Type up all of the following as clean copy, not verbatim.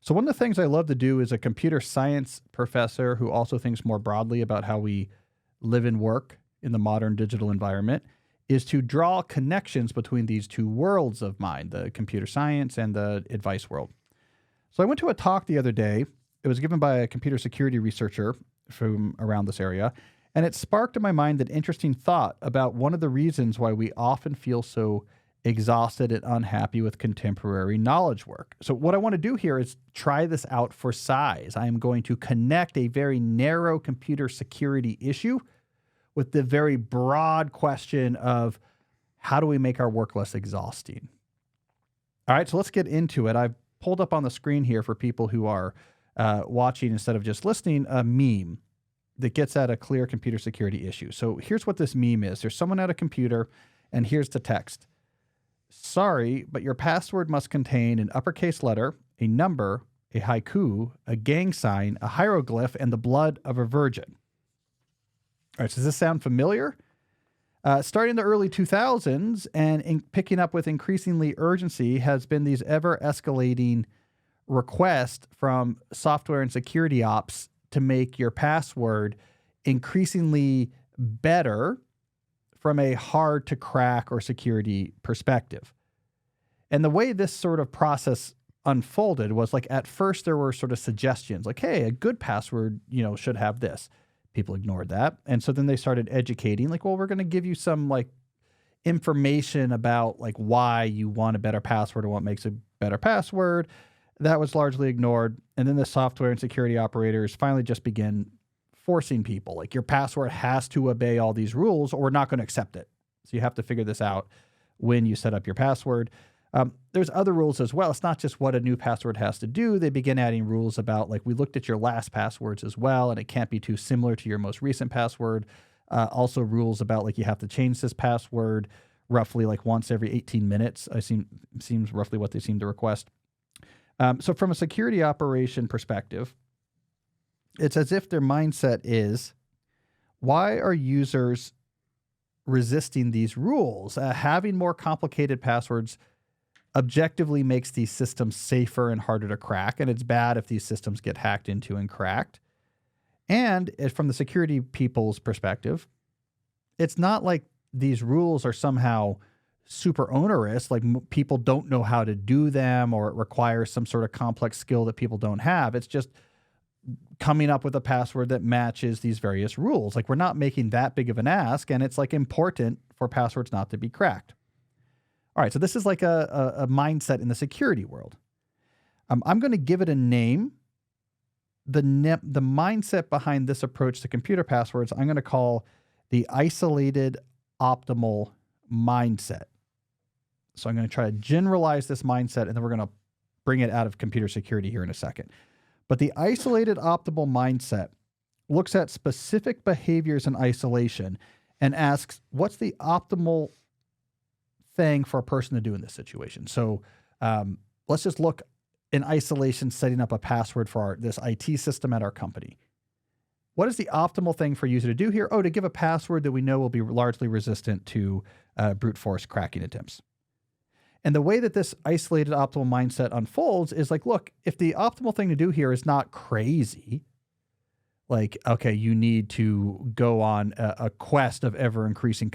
So one of the things I love to do as a computer science professor who also thinks more broadly about how we live and work in the modern digital environment is to draw connections between these two worlds of mine, the computer science and the advice world. So I went to a talk the other day. It was given by a computer security researcher from around this area, and it sparked in my mind an interesting thought about one of the reasons why we often feel so exhausted and unhappy with contemporary knowledge work. So what I want to do here is try this out for size. I am going to connect a very narrow computer security issue with the very broad question of how do we make our work less exhausting? All right, so let's get into it. I've pulled up on the screen here for people who are watching instead of just listening, a meme that gets at a clear computer security issue. So here's what this meme is. There's someone at a computer, and here's the text. Sorry, but your password must contain an uppercase letter, a number, a haiku, a gang sign, a hieroglyph, and the blood of a virgin. All right, so does this sound familiar? Starting in the early 2000s and picking up with increasingly urgency has been these ever-escalating requests from software and security ops to make your password increasingly better from a hard-to-crack or security perspective. And the way this sort of process unfolded was like at first there were sort of suggestions like, hey, a good password, should have this. People ignored that. And so then they started educating like, well, we're going to give you some like information about like why you want a better password or what makes a better password. That was largely ignored. And then the software and security operators finally just began forcing people like your password has to obey all these rules or we're not going to accept it. So you have to figure this out when you set up your password. There's other rules as well. It's not just what a new password has to do. They begin adding rules about like we looked at your last passwords as well, and it can't be too similar to your most recent password. Also rules about like you have to change this password roughly like once every 18 minutes. Seems roughly what they seem to request. So from a security operation perspective, it's as if their mindset is, why are users resisting these rules? Having more complicated passwords objectively makes these systems safer and harder to crack, and it's bad if these systems get hacked into and cracked. And from the security people's perspective, it's not like these rules are somehow super onerous, like people don't know how to do them or it requires some sort of complex skill that people don't have. It's just coming up with a password that matches these various rules. Like we're not making that big of an ask, and it's like important for passwords not to be cracked. All right, so this is like a mindset in the security world. I'm going to give it a name. The mindset behind this approach to computer passwords, I'm going to call the isolated optimal mindset. So I'm going to try to generalize this mindset, and then we're going to bring it out of computer security here in a second. But the isolated optimal mindset looks at specific behaviors in isolation and asks, what's the optimal thing for a person to do in this situation? So let's just look in isolation, setting up a password for this IT system at our company. What is the optimal thing for a user to do here? Oh, to give a password that we know will be largely resistant to brute force cracking attempts. And the way that this isolated optimal mindset unfolds is like, look, if the optimal thing to do here is not crazy, like, okay, you need to go on a quest of ever increasing,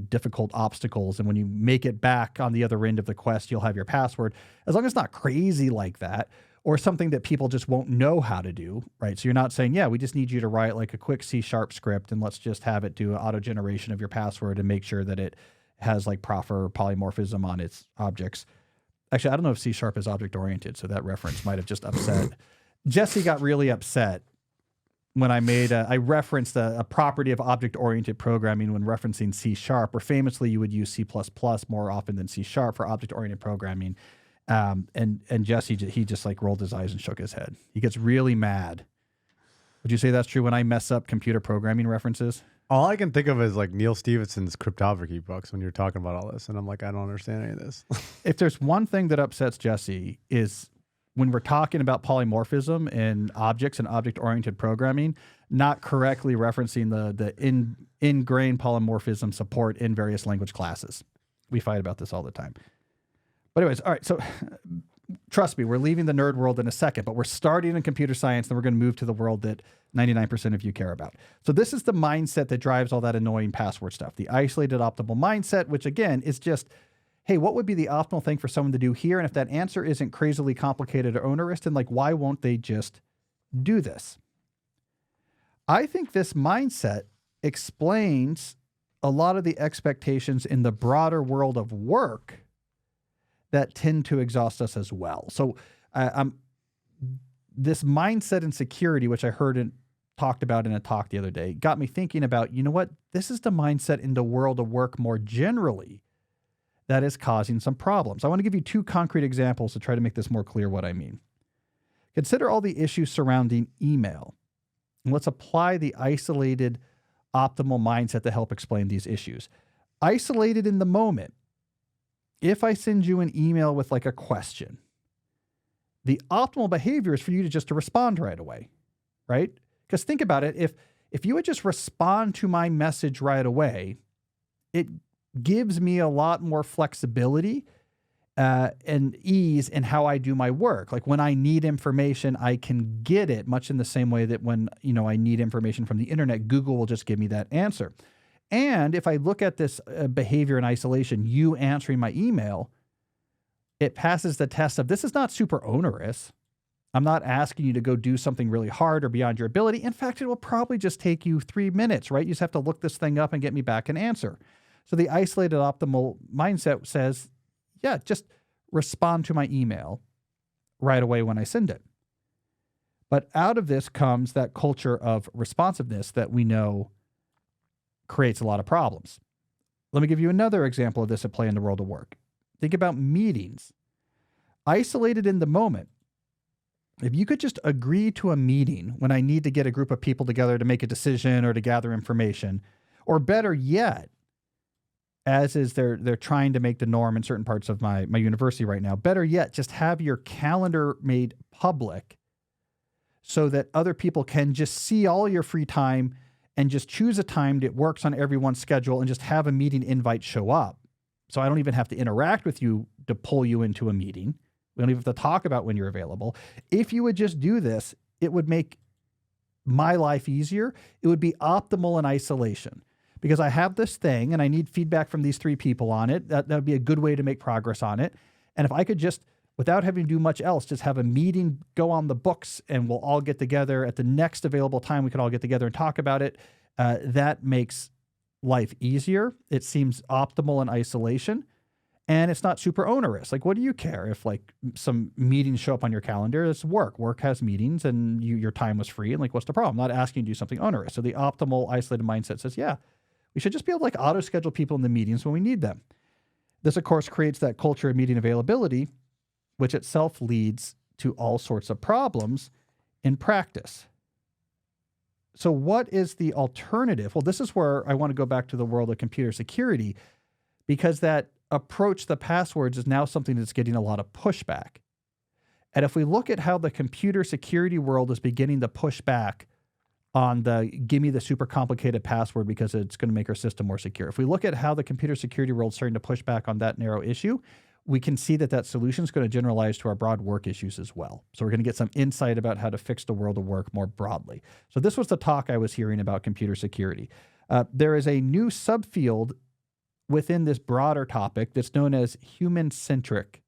difficult obstacles. And when you make it back on the other end of the quest, you'll have your password. As long as it's not crazy like that, or something that people just won't know how to do, right? So you're not saying, yeah, we just need you to write like a quick C# script and let's just have it do an auto generation of your password and make sure that it has like proper polymorphism on its objects. Actually, I don't know if C# is object oriented, so that reference might have just upset. Jesse got really upset when I referenced a property of object-oriented programming when referencing C#, or famously you would use C++ more often than C# for object-oriented programming. And Jesse, he just like rolled his eyes and shook his head. He gets really mad. Would you say that's true when I mess up computer programming references? All I can think of is like Neil Stephenson's cryptography books when you're talking about all this. And I'm like, I don't understand any of this. If there's one thing that upsets Jesse is when we're talking about polymorphism in objects and object-oriented programming, not correctly referencing the ingrained polymorphism support in various language classes. We fight about this all the time. But anyways, all right, so trust me, we're leaving the nerd world in a second, but we're starting in computer science, then we're going to move to the world that 99% of you care about. So this is the mindset that drives all that annoying password stuff. The isolated optimal mindset, which again is just, hey, what would be the optimal thing for someone to do here? And if that answer isn't crazily complicated or onerous, then like, why won't they just do this? I think this mindset explains a lot of the expectations in the broader world of work that tend to exhaust us as well. So this mindset and security, which I heard talked about in a talk the other day, got me thinking about, you know what? This is the mindset in the world of work more generally that is causing some problems. I want to give you two concrete examples to try to make this more clear what I mean. Consider all the issues surrounding email. And let's apply the isolated optimal mindset to help explain these issues. Isolated in the moment. If I send you an email with like a question, the optimal behavior is for you to respond right away, right? Because think about it. If you would just respond to my message right away, it gives me a lot more flexibility and ease in how I do my work. Like when I need information, I can get it much in the same way that when, I need information from the internet, Google will just give me that answer. And if I look at this behavior in isolation, you answering my email, it passes the test of this is not super onerous. I'm not asking you to go do something really hard or beyond your ability. In fact, it will probably just take you 3 minutes, right? You just have to look this thing up and get me back an answer. So the isolated optimal mindset says, yeah, just respond to my email right away when I send it. But out of this comes that culture of responsiveness that we know creates a lot of problems. Let me give you another example of this at play in the world of work. Think about meetings. Isolated in the moment. If you could just agree to a meeting when I need to get a group of people together to make a decision or to gather information, or better yet, as is they're trying to make the norm in certain parts of my university right now, better yet, just have your calendar made public so that other people can just see all your free time and just choose a time that works on everyone's schedule and just have a meeting invite show up. So I don't even have to interact with you to pull you into a meeting. We don't even have to talk about when you're available. If you would just do this, it would make my life easier. It would be optimal in isolation because I have this thing and I need feedback from these 3 people on it. That would be a good way to make progress on it. And if I could just, without having to do much else, just have a meeting go on the books and we'll all get together at the next available time. We can all get together and talk about it. That makes life easier. It seems optimal in isolation and it's not super onerous. Like, what do you care if like some meetings show up on your calendar? It's work. Work has meetings and your time was free. And like, what's the problem? I'm not asking you to do something onerous. So the optimal isolated mindset says, yeah, we should just be able to like auto schedule people in the meetings when we need them. This of course creates that culture of meeting availability, which itself leads to all sorts of problems in practice. So what is the alternative? Well, this is where I want to go back to the world of computer security because that approach to passwords is now something that's getting a lot of pushback. And if we look at how the computer security world is beginning to push back on the give me the super complicated password because it's going to make our system more secure. If we look at how the computer security world is starting to push back on that narrow issue, we can see that solution is going to generalize to our broad work issues as well. So we're going to get some insight about how to fix the world of work more broadly. So this was the talk I was hearing about computer security. There is a new subfield within this broader topic that's known as human-centric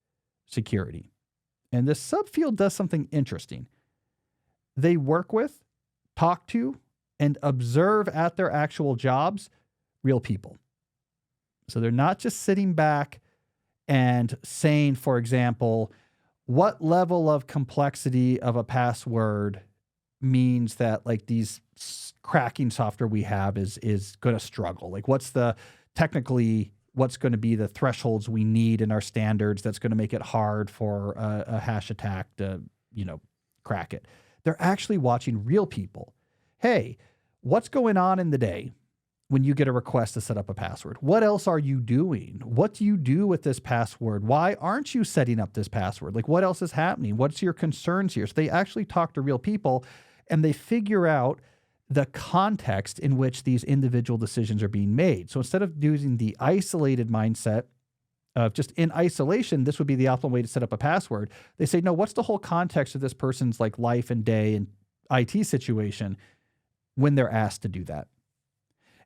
security. And this subfield does something interesting. They work with, talk to, and observe at their actual jobs real people. So they're not just sitting back and saying, for example, what level of complexity of a password means that like these cracking software we have is going to struggle. Like what's going to be the thresholds we need in our standards that's going to make it hard for a hash attack to, crack it. They're actually watching real people. Hey, what's going on in the day when you get a request to set up a password? What else are you doing? What do you do with this password? Why aren't you setting up this password? Like what else is happening? What's your concerns here? So they actually talk to real people and they figure out the context in which these individual decisions are being made. So instead of using the isolated mindset just in isolation, this would be the optimal way to set up a password. They say, no, what's the whole context of this person's like life and day and IT situation when they're asked to do that?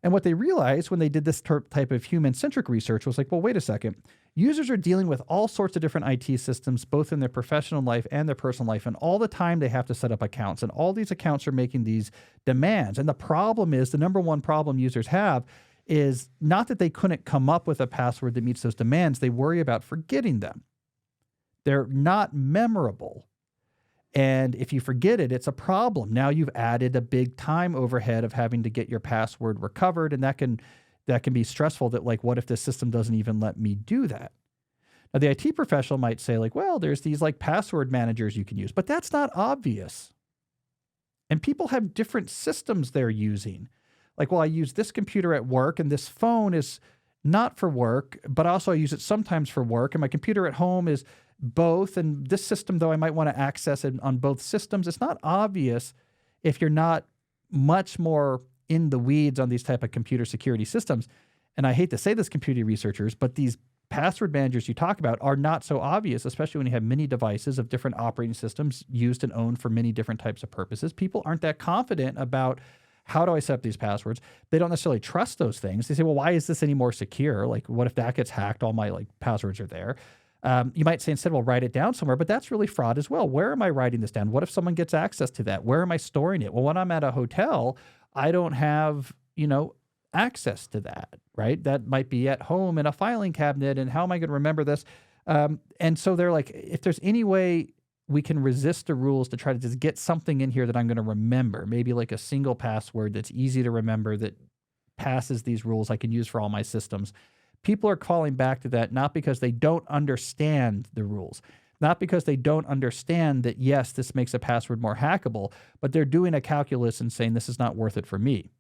And what they realized when they did this type of human-centric research was like, well, wait a second. Users are dealing with all sorts of different IT systems, both in their professional life and their personal life. And all the time they have to set up accounts. And all these accounts are making these demands. And the problem is, the number one problem users have is not that they couldn't come up with a password that meets those demands. They worry about forgetting them. They're not memorable. And if you forget it, it's a problem. Now you've added a big time overhead of having to get your password recovered. And that can be stressful, that like, what if this system doesn't even let me do that? Now the IT professional might say like, well, there's these like password managers you can use, but that's not obvious. And people have different systems they're using. Like, well, I use this computer at work and this phone is not for work, but also I use it sometimes for work. And my computer at home is both. And this system, though, I might want to access it on both systems. It's not obvious if you're not much more in the weeds on these type of computer security systems. And I hate to say this, computer researchers, but these password managers you talk about are not so obvious, especially when you have many devices of different operating systems used and owned for many different types of purposes. People aren't that confident about how do I set up these passwords. They don't necessarily trust those things. They say, well, why is this any more secure? Like, what if that gets hacked? All my like passwords are there. You might say instead, well, write it down somewhere, but that's really fraud as well. Where am I writing this down? What if someone gets access to that? Where am I storing it? Well, when I'm at a hotel, I don't have, access to that, right? That might be at home in a filing cabinet. And how am I going to remember this? And so they're like, if there's any way we can resist the rules to try to just get something in here that I'm going to remember, maybe like a single password that's easy to remember that passes these rules I can use for all my systems. People are calling back to that, not because they don't understand the rules, not because they don't understand that, yes, this makes a password more hackable, but they're doing a calculus and saying this is not worth it for me.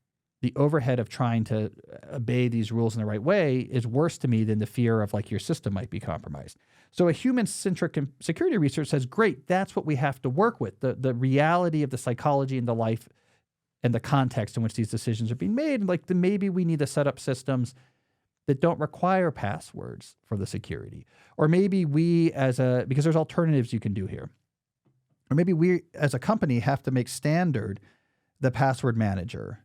The overhead of trying to obey these rules in the right way is worse to me than the fear of like your system might be compromised. So a human-centric security research says, great, that's what we have to work with, the reality of the psychology and the life and the context in which these decisions are being made. And like maybe we need to set up systems that don't require passwords for the security. Or maybe we because there's alternatives you can do here. Or maybe we as a company have to make standard the password manager.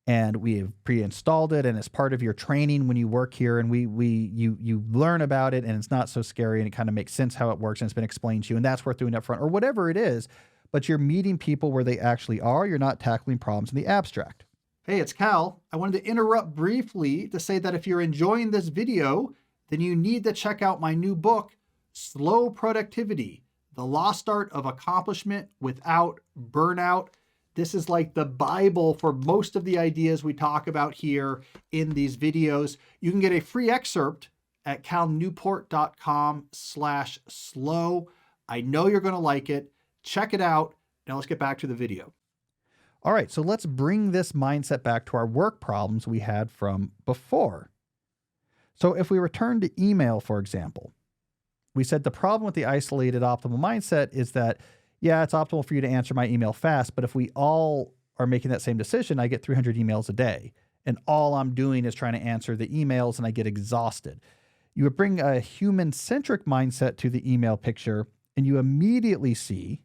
And we have pre-installed it, and it's part of your training when you work here, and you learn about it, and it's not so scary, and it kind of makes sense how it works, and it's been explained to you, and that's worth doing up front, or whatever it is. But you're meeting people where they actually are. You're not tackling problems in the abstract. Hey, it's Cal. I wanted to interrupt briefly to say that if you're enjoying this video, then you need to check out my new book, Slow Productivity: The Lost Art of Accomplishment Without Burnout. This is like the Bible for most of the ideas we talk about here in these videos. You can get a free excerpt at calnewport.com/slow. I know you're going to like it. Check it out. Now let's get back to the video. All right, so let's bring this mindset back to our work problems we had from before. So if we return to email, for example, we said the problem with the isolated optimal mindset is that, yeah, it's optimal for you to answer my email fast, but if we all are making that same decision, I get 300 emails a day, and all I'm doing is trying to answer the emails, and I get exhausted. You would bring a human-centric mindset to the email picture, and you immediately see,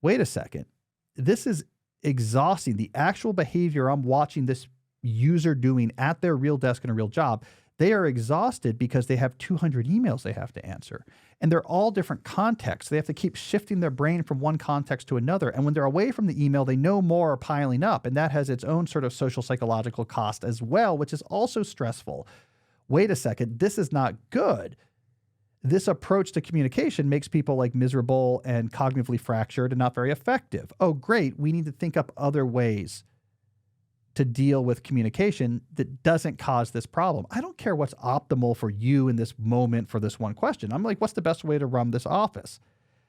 wait a second, this is exhausting. The actual behavior I'm watching this user doing at their real desk in a real job, they are exhausted because they have 200 emails they have to answer. And they're all different contexts. They have to keep shifting their brain from one context to another. And when they're away from the email, they know more are piling up. And that has its own sort of social psychological cost as well, which is also stressful. Wait a second, this is not good. This approach to communication makes people like miserable and cognitively fractured and not very effective. Oh, great. We need to think up other ways to deal with communication that doesn't cause this problem. I don't care what's optimal for you in this moment for this one question. I'm like, what's the best way to run this office?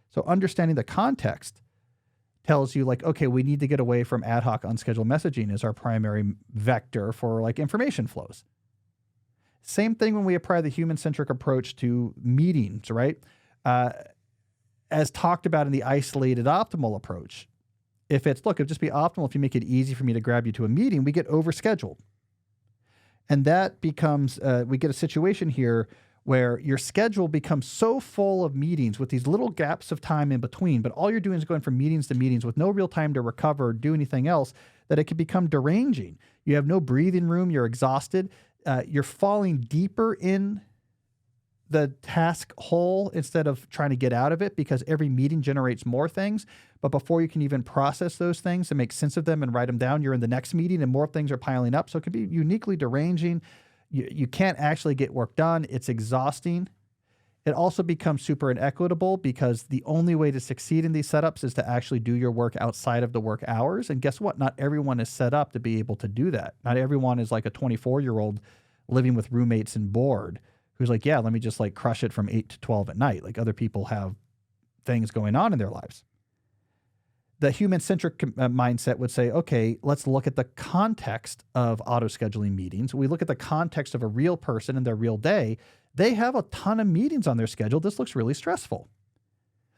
So understanding the context tells you like, okay, we need to get away from ad hoc unscheduled messaging as our primary vector for like information flows. Same thing when we apply the human-centric approach to meetings, right? As talked about in the isolated optimal approach. If it's, look, it'd just be optimal if you make it easy for me to grab you to a meeting, we get overscheduled. And that becomes, we get a situation here where your schedule becomes so full of meetings with these little gaps of time in between, but all you're doing is going from meetings to meetings with no real time to recover or do anything else, that it can become deranging. You have no breathing room. You're exhausted. You're falling deeper in the task hole instead of trying to get out of it, because every meeting generates more things. But before you can even process those things and make sense of them and write them down, you're in the next meeting and more things are piling up. So it can be uniquely deranging. You can't actually get work done. It's exhausting. It also becomes super inequitable because the only way to succeed in these setups is to actually do your work outside of the work hours. And guess what? Not everyone is set up to be able to do that. Not everyone is like a 24-year-old living with roommates and bored who's like, yeah, let me just like crush it from 8 to 12 at night. Like other people have things going on in their lives. The human-centric mindset would say, okay, let's look at the context of auto-scheduling meetings. We look at the context of a real person in their real day. They have a ton of meetings on their schedule. This looks really stressful.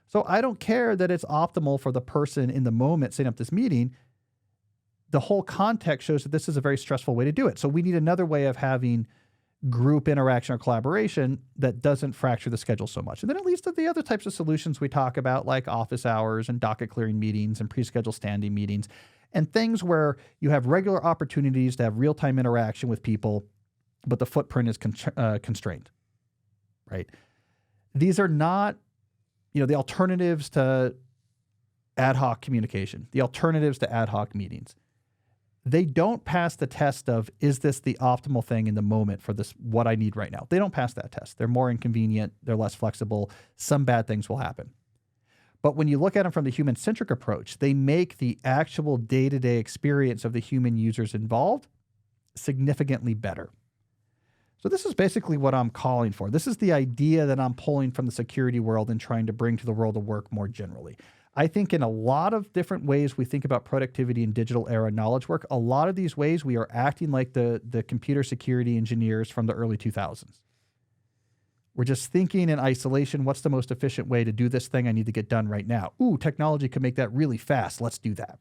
So I don't care that it's optimal for the person in the moment setting up this meeting. The whole context shows that this is a very stressful way to do it. So we need another way of having group interaction or collaboration that doesn't fracture the schedule so much. And then it leads to the other types of solutions we talk about, like office hours and docket clearing meetings and pre-scheduled standing meetings and things where you have regular opportunities to have real-time interaction with people, but the footprint is constrained, right? These are not, the alternatives to ad hoc communication, the alternatives to ad hoc meetings. They don't pass the test of, is this the optimal thing in the moment for this, what I need right now? They don't pass that test. They're more inconvenient. They're less flexible. Some bad things will happen. But when you look at them from the human-centric approach, they make the actual day-to-day experience of the human users involved significantly better. So this is basically what I'm calling for. This is the idea that I'm pulling from the security world and trying to bring to the world of work more generally. I think in a lot of different ways we think about productivity in digital era knowledge work, a lot of these ways we are acting like the computer security engineers from the early 2000s. We're just thinking in isolation, what's the most efficient way to do this thing I need to get done right now? Ooh, technology can make that really fast. Let's do that.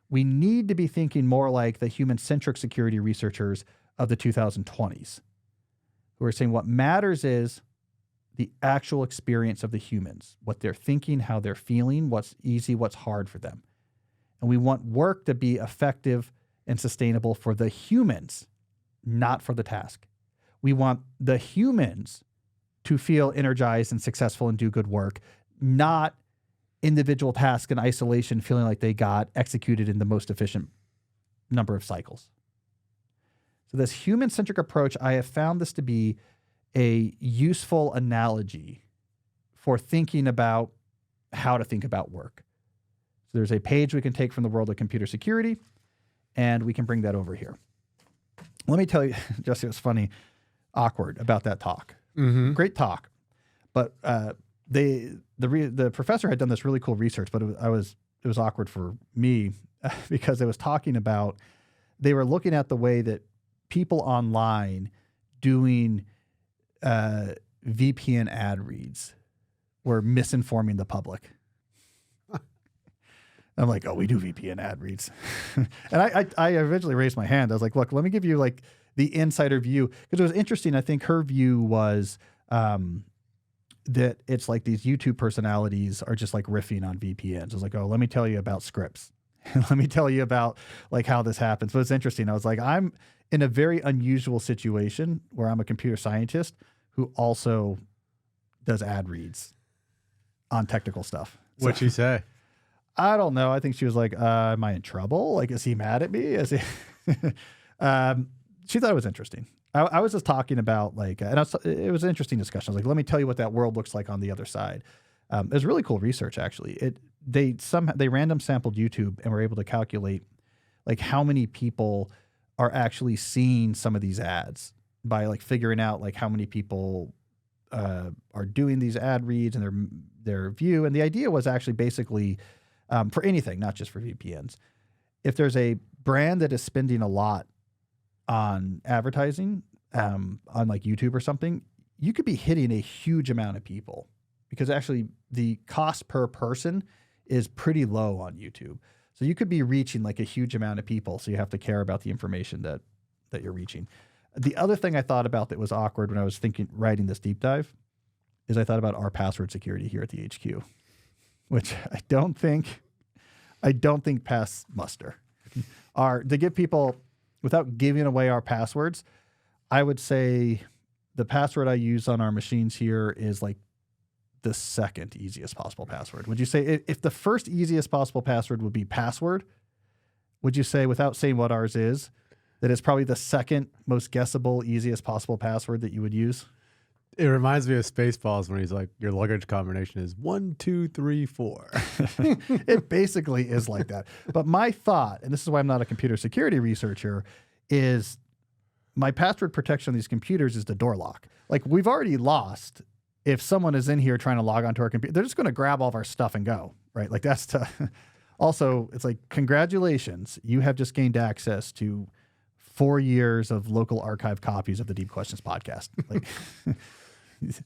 We need to be thinking more like the human-centric security researchers of the 2020s, who are saying what matters is the actual experience of the humans, what they're thinking, how they're feeling, what's easy, what's hard for them. And we want work to be effective and sustainable for the humans, not for the task. We want the humans to feel energized and successful and do good work, not individual tasks in isolation feeling like they got executed in the most efficient number of cycles. So this human-centric approach, I have found this to be a useful analogy for thinking about how to think about work. So there's a page we can take from the world of computer security, and we can bring that over here. Let me tell you, Jesse, it was funny, awkward about that talk. Mm-hmm. Great talk. But the professor had done this really cool research, but it was awkward for me because it was talking about, they were looking at the way that people online doing VPN ad reads were misinforming the public. I'm like, oh, we do VPN ad reads. And I eventually raised my hand. I was like, look, let me give you like the insider view. Because it was interesting. I think her view was that it's like these YouTube personalities are just like riffing on VPNs. I was like, oh, let me tell you about scripts. Let me tell you about like how this happens. But it's interesting. I was like, I'm in a very unusual situation where I'm a computer scientist who also does ad reads on technical stuff. What'd she say? I don't know. I think she was like, am I in trouble? Like, is he mad at me? Is he? She thought it was interesting. I was just talking about like, and it was an interesting discussion. I was like, let me tell you what that world looks like on the other side. It was really cool research, actually. They random sampled YouTube and were able to calculate like how many people are actually seeing some of these ads by like figuring out like how many people are doing these ad reads and their view. And the idea was actually basically for anything, not just for VPNs. If there's a brand that is spending a lot on advertising on like YouTube or something, you could be hitting a huge amount of people because actually the cost per person is pretty low on YouTube. So you could be reaching like a huge amount of people. So you have to care about the information that you're reaching. The other thing I thought about that was awkward when I was writing this deep dive is I thought about our password security here at the HQ, which I don't think pass muster. To give people, without giving away our passwords, I would say the password I use on our machines here is like the second easiest possible password. Would you say if the first easiest possible password would be password, would you say, without saying what ours is, that it's probably the second most guessable, easiest possible password that you would use? It reminds me of Spaceballs when he's like, your luggage combination is 1, 2, 3, 4. It basically is like that. But my thought, and this is why I'm not a computer security researcher, is my password protection on these computers is the door lock. Like, we've already lost. If someone is in here trying to log onto our computer, they're just going to grab all of our stuff and go, right? Like, also, it's like, congratulations, you have just gained access to 4 years of local archive copies of the Deep Questions podcast. Like,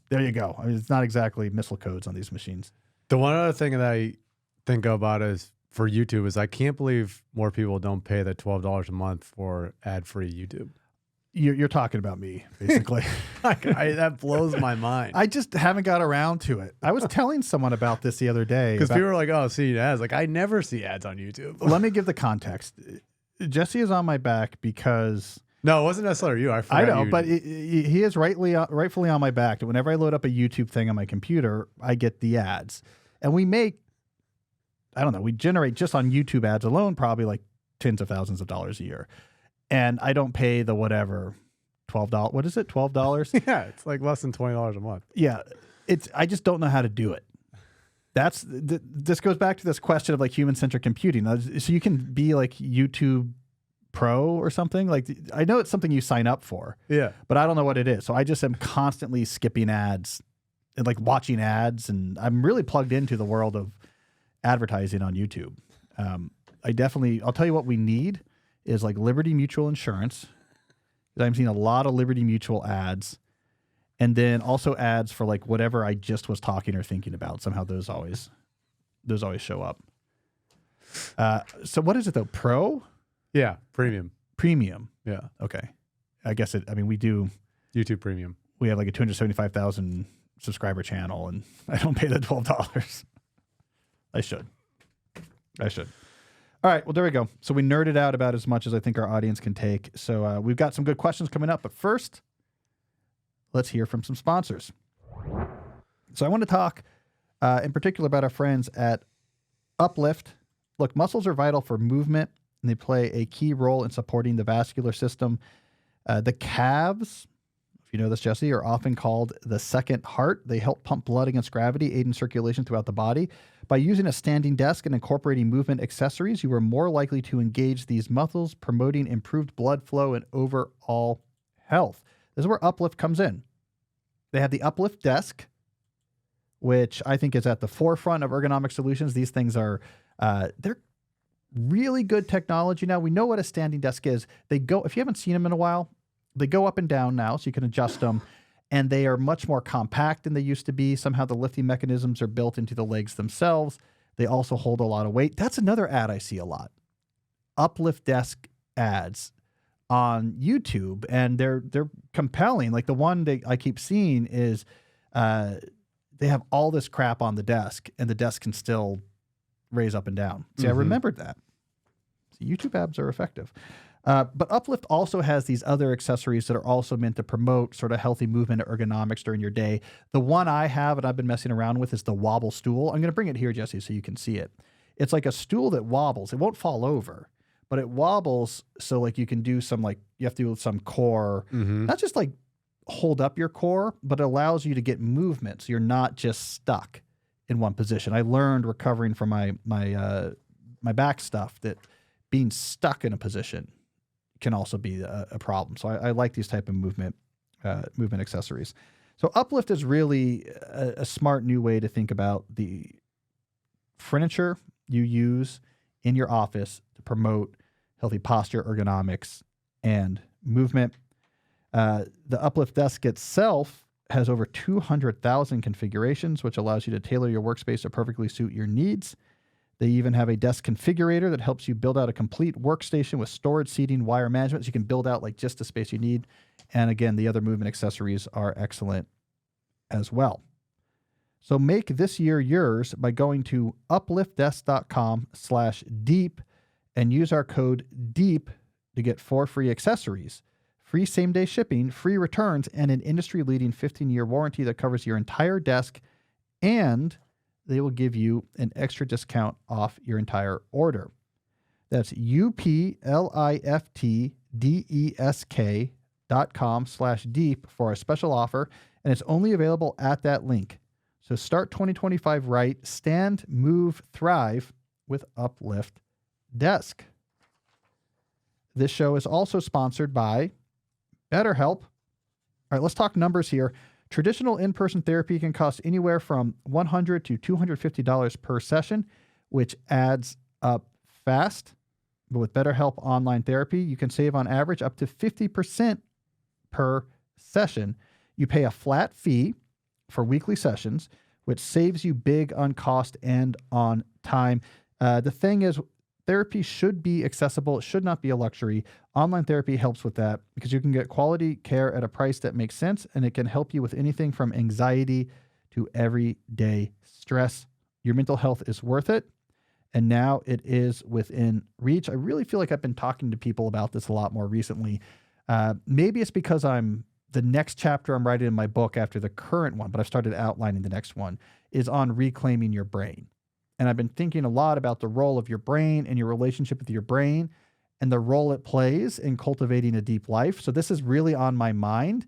there you go. I mean, it's not exactly missile codes on these machines. The one other thing that I think about is for YouTube is I can't believe more people don't pay the $12 a month for ad-free YouTube. You're talking about me, basically. That blows my mind. I just haven't got around to it. I was telling someone about this the other day. Because people are like, oh, see ads. Like, I never see ads on YouTube. Let me give the context. Jesse is on my back because... No, it wasn't necessarily you. I know, but he is rightfully on my back. Whenever I load up a YouTube thing on my computer, I get the ads. And we generate just on YouTube ads alone probably like tens of thousands of dollars a year. And I don't pay the whatever, $12. What is it, $12? Yeah, it's like less than $20 a month. Yeah, I just don't know how to do it. This goes back to this question of like human-centric computing. So you can be like YouTube Pro or something. Like, I know it's something you sign up for. Yeah. But I don't know what it is. So I just am constantly skipping ads and like watching ads, and I'm really plugged into the world of advertising on YouTube. I'll tell you what we need is like Liberty Mutual Insurance. I'm seeing a lot of Liberty Mutual ads. And then also ads for like whatever I just was talking or thinking about. Somehow those always show up. So what is it though? Pro? Yeah, premium. Premium. Yeah. Okay. I guess we do YouTube Premium. We have like a 275,000 subscriber channel, and I don't pay the $12. I should. All right. Well, there we go. So we nerded out about as much as I think our audience can take. So we've got some good questions coming up, but first, let's hear from some sponsors. So I want to talk in particular about our friends at Uplift. Look, muscles are vital for movement, and they play a key role in supporting the vascular system. The calves, if you know this, Jesse, are often called the second heart. They help pump blood against gravity, aid in circulation throughout the body. By using a standing desk and incorporating movement accessories, you are more likely to engage these muscles, promoting improved blood flow and overall health. This is where Uplift comes in. They have the Uplift desk, which I think is at the forefront of ergonomic solutions. These things are, they're really good technology now. We know what a standing desk is. If you haven't seen them in a while, they go up and down now, so you can adjust them, and they are much more compact than they used to be. Somehow the lifting mechanisms are built into the legs themselves. They also hold a lot of weight. That's another ad I see a lot. Uplift desk ads on YouTube, and they're compelling. Like the one that I keep seeing is they have all this crap on the desk, and the desk can still raise up and down. See, I remembered that. So YouTube ads are effective. But Uplift also has these other accessories that are also meant to promote sort of healthy movement and ergonomics during your day. The one I have and I've been messing around with is the wobble stool. I'm going to bring it here, Jesse, so you can see it. It's like a stool that wobbles. It won't fall over, but it wobbles so like you can do some you have to do some core, not just like hold up your core, but it allows you to get movement so you're not just stuck in one position. I learned recovering from my back stuff that being stuck in a position can also be a problem. So I like these type of movement accessories. So Uplift is really a smart new way to think about the furniture you use in your office to promote healthy posture, ergonomics, and movement. The Uplift desk itself has over 200,000 configurations, which allows you to tailor your workspace to perfectly suit your needs. They even have a desk configurator that helps you build out a complete workstation with storage, seating, wire management. So you can build out like just the space you need. And again, the other movement accessories are excellent as well. So make this year yours by going to upliftdesk.com/deep and use our code DEEP to get 4 free accessories, free same-day shipping, free returns, and an industry-leading 15-year warranty that covers your entire desk, and they will give you an extra discount off your entire order. That's upliftdesk.com/deep for a special offer, and it's only available at that link. So start 2025 right. Stand, move, thrive with Uplift Desk. This show is also sponsored by BetterHelp. All right, let's talk numbers here. Traditional in-person therapy can cost anywhere from $100 to $250 per session, which adds up fast. But with BetterHelp Online Therapy, you can save on average up to 50% per session. You pay a flat fee for weekly sessions, which saves you big on cost and on time. The thing is, therapy should be accessible. It should not be a luxury. Online therapy helps with that because you can get quality care at a price that makes sense, and it can help you with anything from anxiety to everyday stress. Your mental health is worth it, and now it is within reach. I really feel like I've been talking to people about this a lot more recently. Maybe it's because the next chapter I'm writing in my book after the current one, but I've started outlining the next one, is on reclaiming your brain. And I've been thinking a lot about the role of your brain and your relationship with your brain and the role it plays in cultivating a deep life. So this is really on my mind,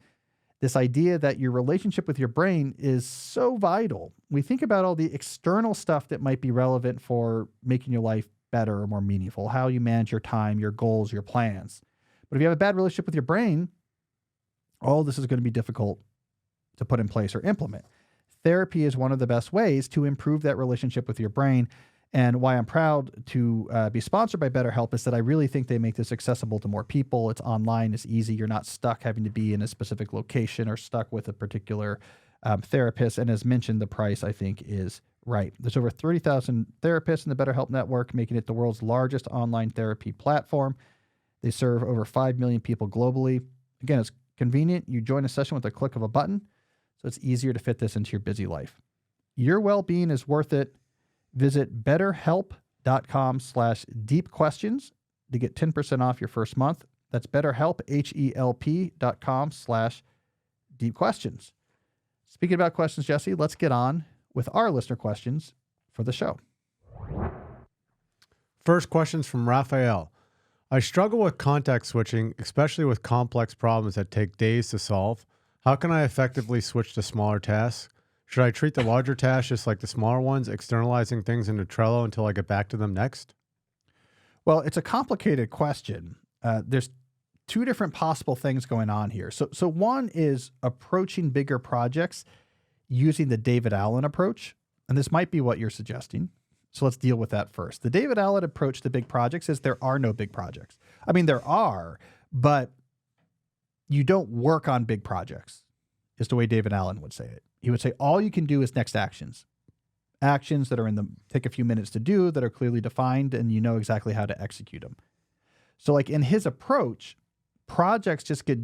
this idea that your relationship with your brain is so vital. We think about all the external stuff that might be relevant for making your life better or more meaningful, how you manage your time, your goals, your plans. But if you have a bad relationship with your brain, all this is going to be difficult to put in place or implement. Therapy is one of the best ways to improve that relationship with your brain. And why I'm proud to be sponsored by BetterHelp is that I really think they make this accessible to more people. It's online, it's easy. You're not stuck having to be in a specific location or stuck with a particular therapist. And as mentioned, the price, I think, is right. There's over 30,000 therapists in the BetterHelp network, making it the world's largest online therapy platform. They serve over 5 million people globally. Again, it's convenient. You join a session with a click of a button, so it's easier to fit this into your busy life. Your well-being is worth it. Visit betterhelp.com/deepquestions to get 10% off your first month. That's BetterHelp, HELP.com/deepquestions. Speaking about questions, Jesse, let's get on with our listener questions for the show. First question's from Raphael. I struggle with context switching, especially with complex problems that take days to solve. How can I effectively switch to smaller tasks? Should I treat the larger tasks just like the smaller ones, externalizing things into Trello until I get back to them next? Well, it's a complicated question. There's two different possible things going on here. So one is approaching bigger projects using the David Allen approach. And this might be what you're suggesting. So let's deal with that first. The David Allen approach to big projects is there are no big projects. I mean, there are, but you don't work on big projects, is the way David Allen would say it. He would say all you can do is next actions. Actions that are take a few minutes to do, that are clearly defined, and you know exactly how to execute them. So like in his approach, projects just get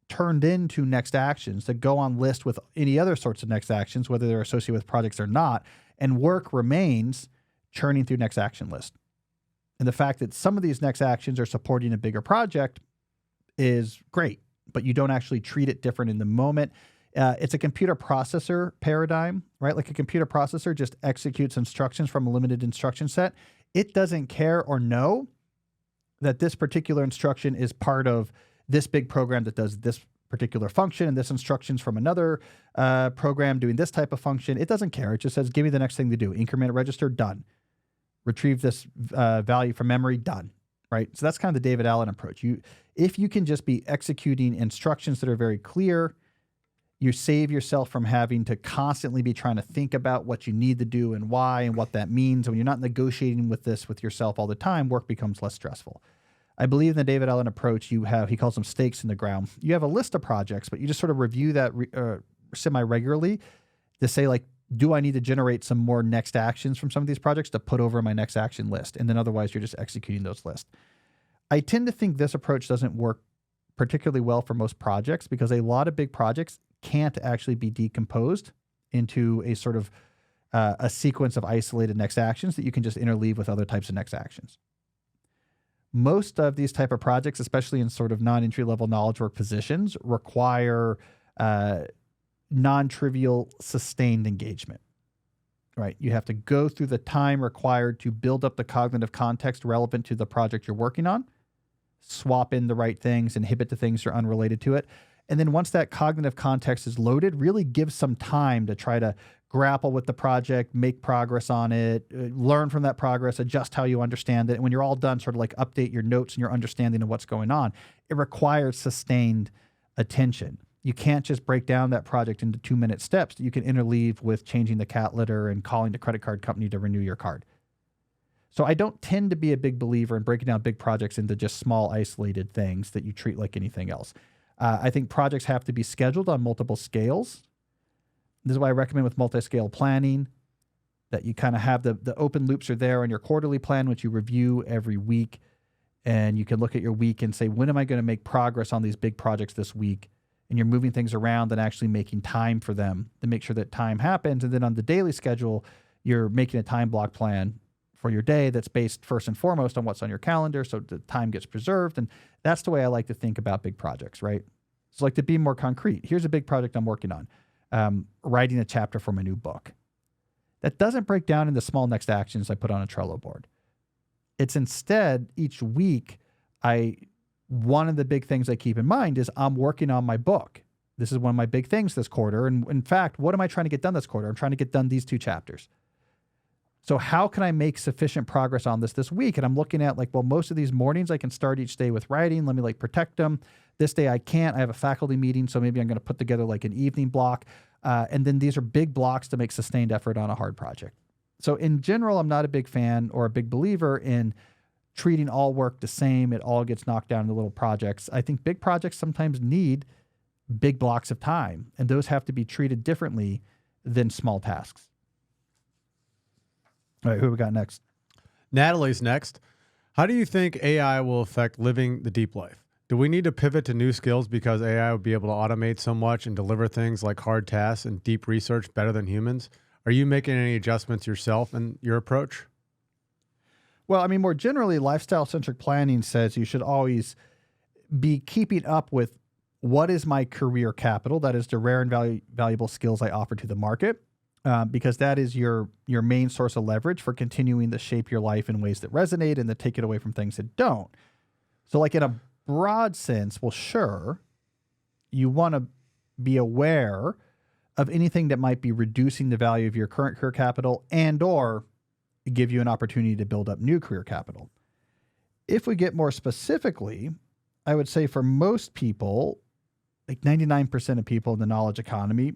turned into next actions that go on list with any other sorts of next actions, whether they're associated with projects or not, and work remains churning through next action list. And the fact that some of these next actions are supporting a bigger project is great, but you don't actually treat it different in the moment. It's a computer processor paradigm, right? Like a computer processor just executes instructions from a limited instruction set. It doesn't care or know that this particular instruction is part of this big program that does this particular function, and this instruction's from another program doing this type of function. It doesn't care. It just says, give me the next thing to do. Increment register, done. Retrieve this value from memory, done, right? So that's kind of the David Allen approach. If you can just be executing instructions that are very clear, you save yourself from having to constantly be trying to think about what you need to do and why and what that means. When you're not negotiating with this with yourself all the time, work becomes less stressful. I believe in the David Allen approach, he calls them stakes in the ground. You have a list of projects, but you just sort of review that semi-regularly to say, like, do I need to generate some more next actions from some of these projects to put over my next action list? And then otherwise you're just executing those lists. I tend to think this approach doesn't work particularly well for most projects because a lot of big projects can't actually be decomposed into a sort of a sequence of isolated next actions that you can just interleave with other types of next actions. Most of these type of projects, especially in sort of non-entry level knowledge work positions, require non-trivial sustained engagement, right? You have to go through the time required to build up the cognitive context relevant to the project you're working on, swap in the right things, inhibit the things that are unrelated to it. And then once that cognitive context is loaded, really give some time to try to grapple with the project, make progress on it, learn from that progress, adjust how you understand it. And when you're all done, sort of like update your notes and your understanding of what's going on. It requires sustained attention. You can't just break down that project into 2-minute steps that you can interleave with changing the cat litter and calling the credit card company to renew your card. So I don't tend to be a big believer in breaking down big projects into just small isolated things that you treat like anything else. I think projects have to be scheduled on multiple scales. This is why I recommend with multi-scale planning that you kind of have the open loops are there on your quarterly plan, which you review every week. And you can look at your week and say, when am I going to make progress on these big projects this week? And you're moving things around and actually making time for them to make sure that time happens. And then on the daily schedule, you're making a time block plan for your day that's based first and foremost on what's on your calendar, so the time gets preserved. And that's the way I like to think about big projects, right? So like to be more concrete, here's a big project I'm working on, writing a chapter for my new book. That doesn't break down into small next actions I put on a Trello board. It's instead each week, one of the big things I keep in mind is I'm working on my book. This is one of my big things this quarter. And in fact, what am I trying to get done this quarter? I'm trying to get done these 2 chapters. So how can I make sufficient progress on this week? And I'm looking at like, well, most of these mornings I can start each day with writing. Let me like protect them. This day I can't. I have a faculty meeting, so maybe I'm going to put together like an evening block. And then these are big blocks to make sustained effort on a hard project. So in general, I'm not a big fan or a big believer in treating all work the same. It all gets knocked down into little projects. I think big projects sometimes need big blocks of time, and those have to be treated differently than small tasks. All right, who we got next? Natalie's next. How do you think AI will affect living the deep life? Do we need to pivot to new skills because AI will be able to automate so much and deliver things like hard tasks and deep research better than humans? Are you making any adjustments yourself in your approach? Well, I mean, more generally, lifestyle-centric planning says you should always be keeping up with what is my career capital, that is the rare and valuable skills I offer to the market, because that is your main source of leverage for continuing to shape your life in ways that resonate and that take it away from things that don't. So like in a broad sense, well, sure, you want to be aware of anything that might be reducing the value of your current career capital and or give you an opportunity to build up new career capital. If we get more specifically, I would say for most people, like 99% of people in the knowledge economy,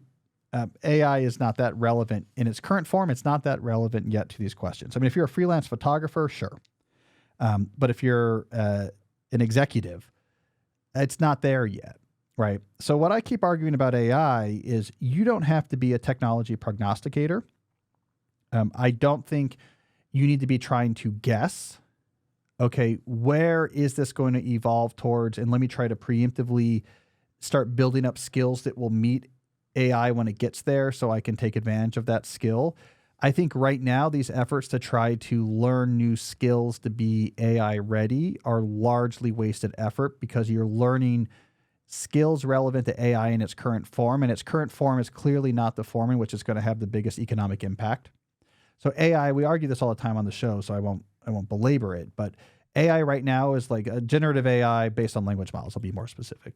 AI is not that relevant in its current form. It's not that relevant yet to these questions. I mean, if you're a freelance photographer, sure. But if you're an executive, it's not there yet, right? So what I keep arguing about AI is you don't have to be a technology prognosticator. I don't think you need to be trying to guess, okay, where is this going to evolve towards? And let me try to preemptively start building up skills that will meet AI when it gets there so I can take advantage of that skill. I think right now these efforts to try to learn new skills to be AI ready are largely wasted effort because you're learning skills relevant to AI in its current form, and its current form is clearly not the form in which it's going to have the biggest economic impact. So AI, we argue this all the time on the show, so I won't belabor it, but AI right now is like a generative AI based on language models. I'll be more specific.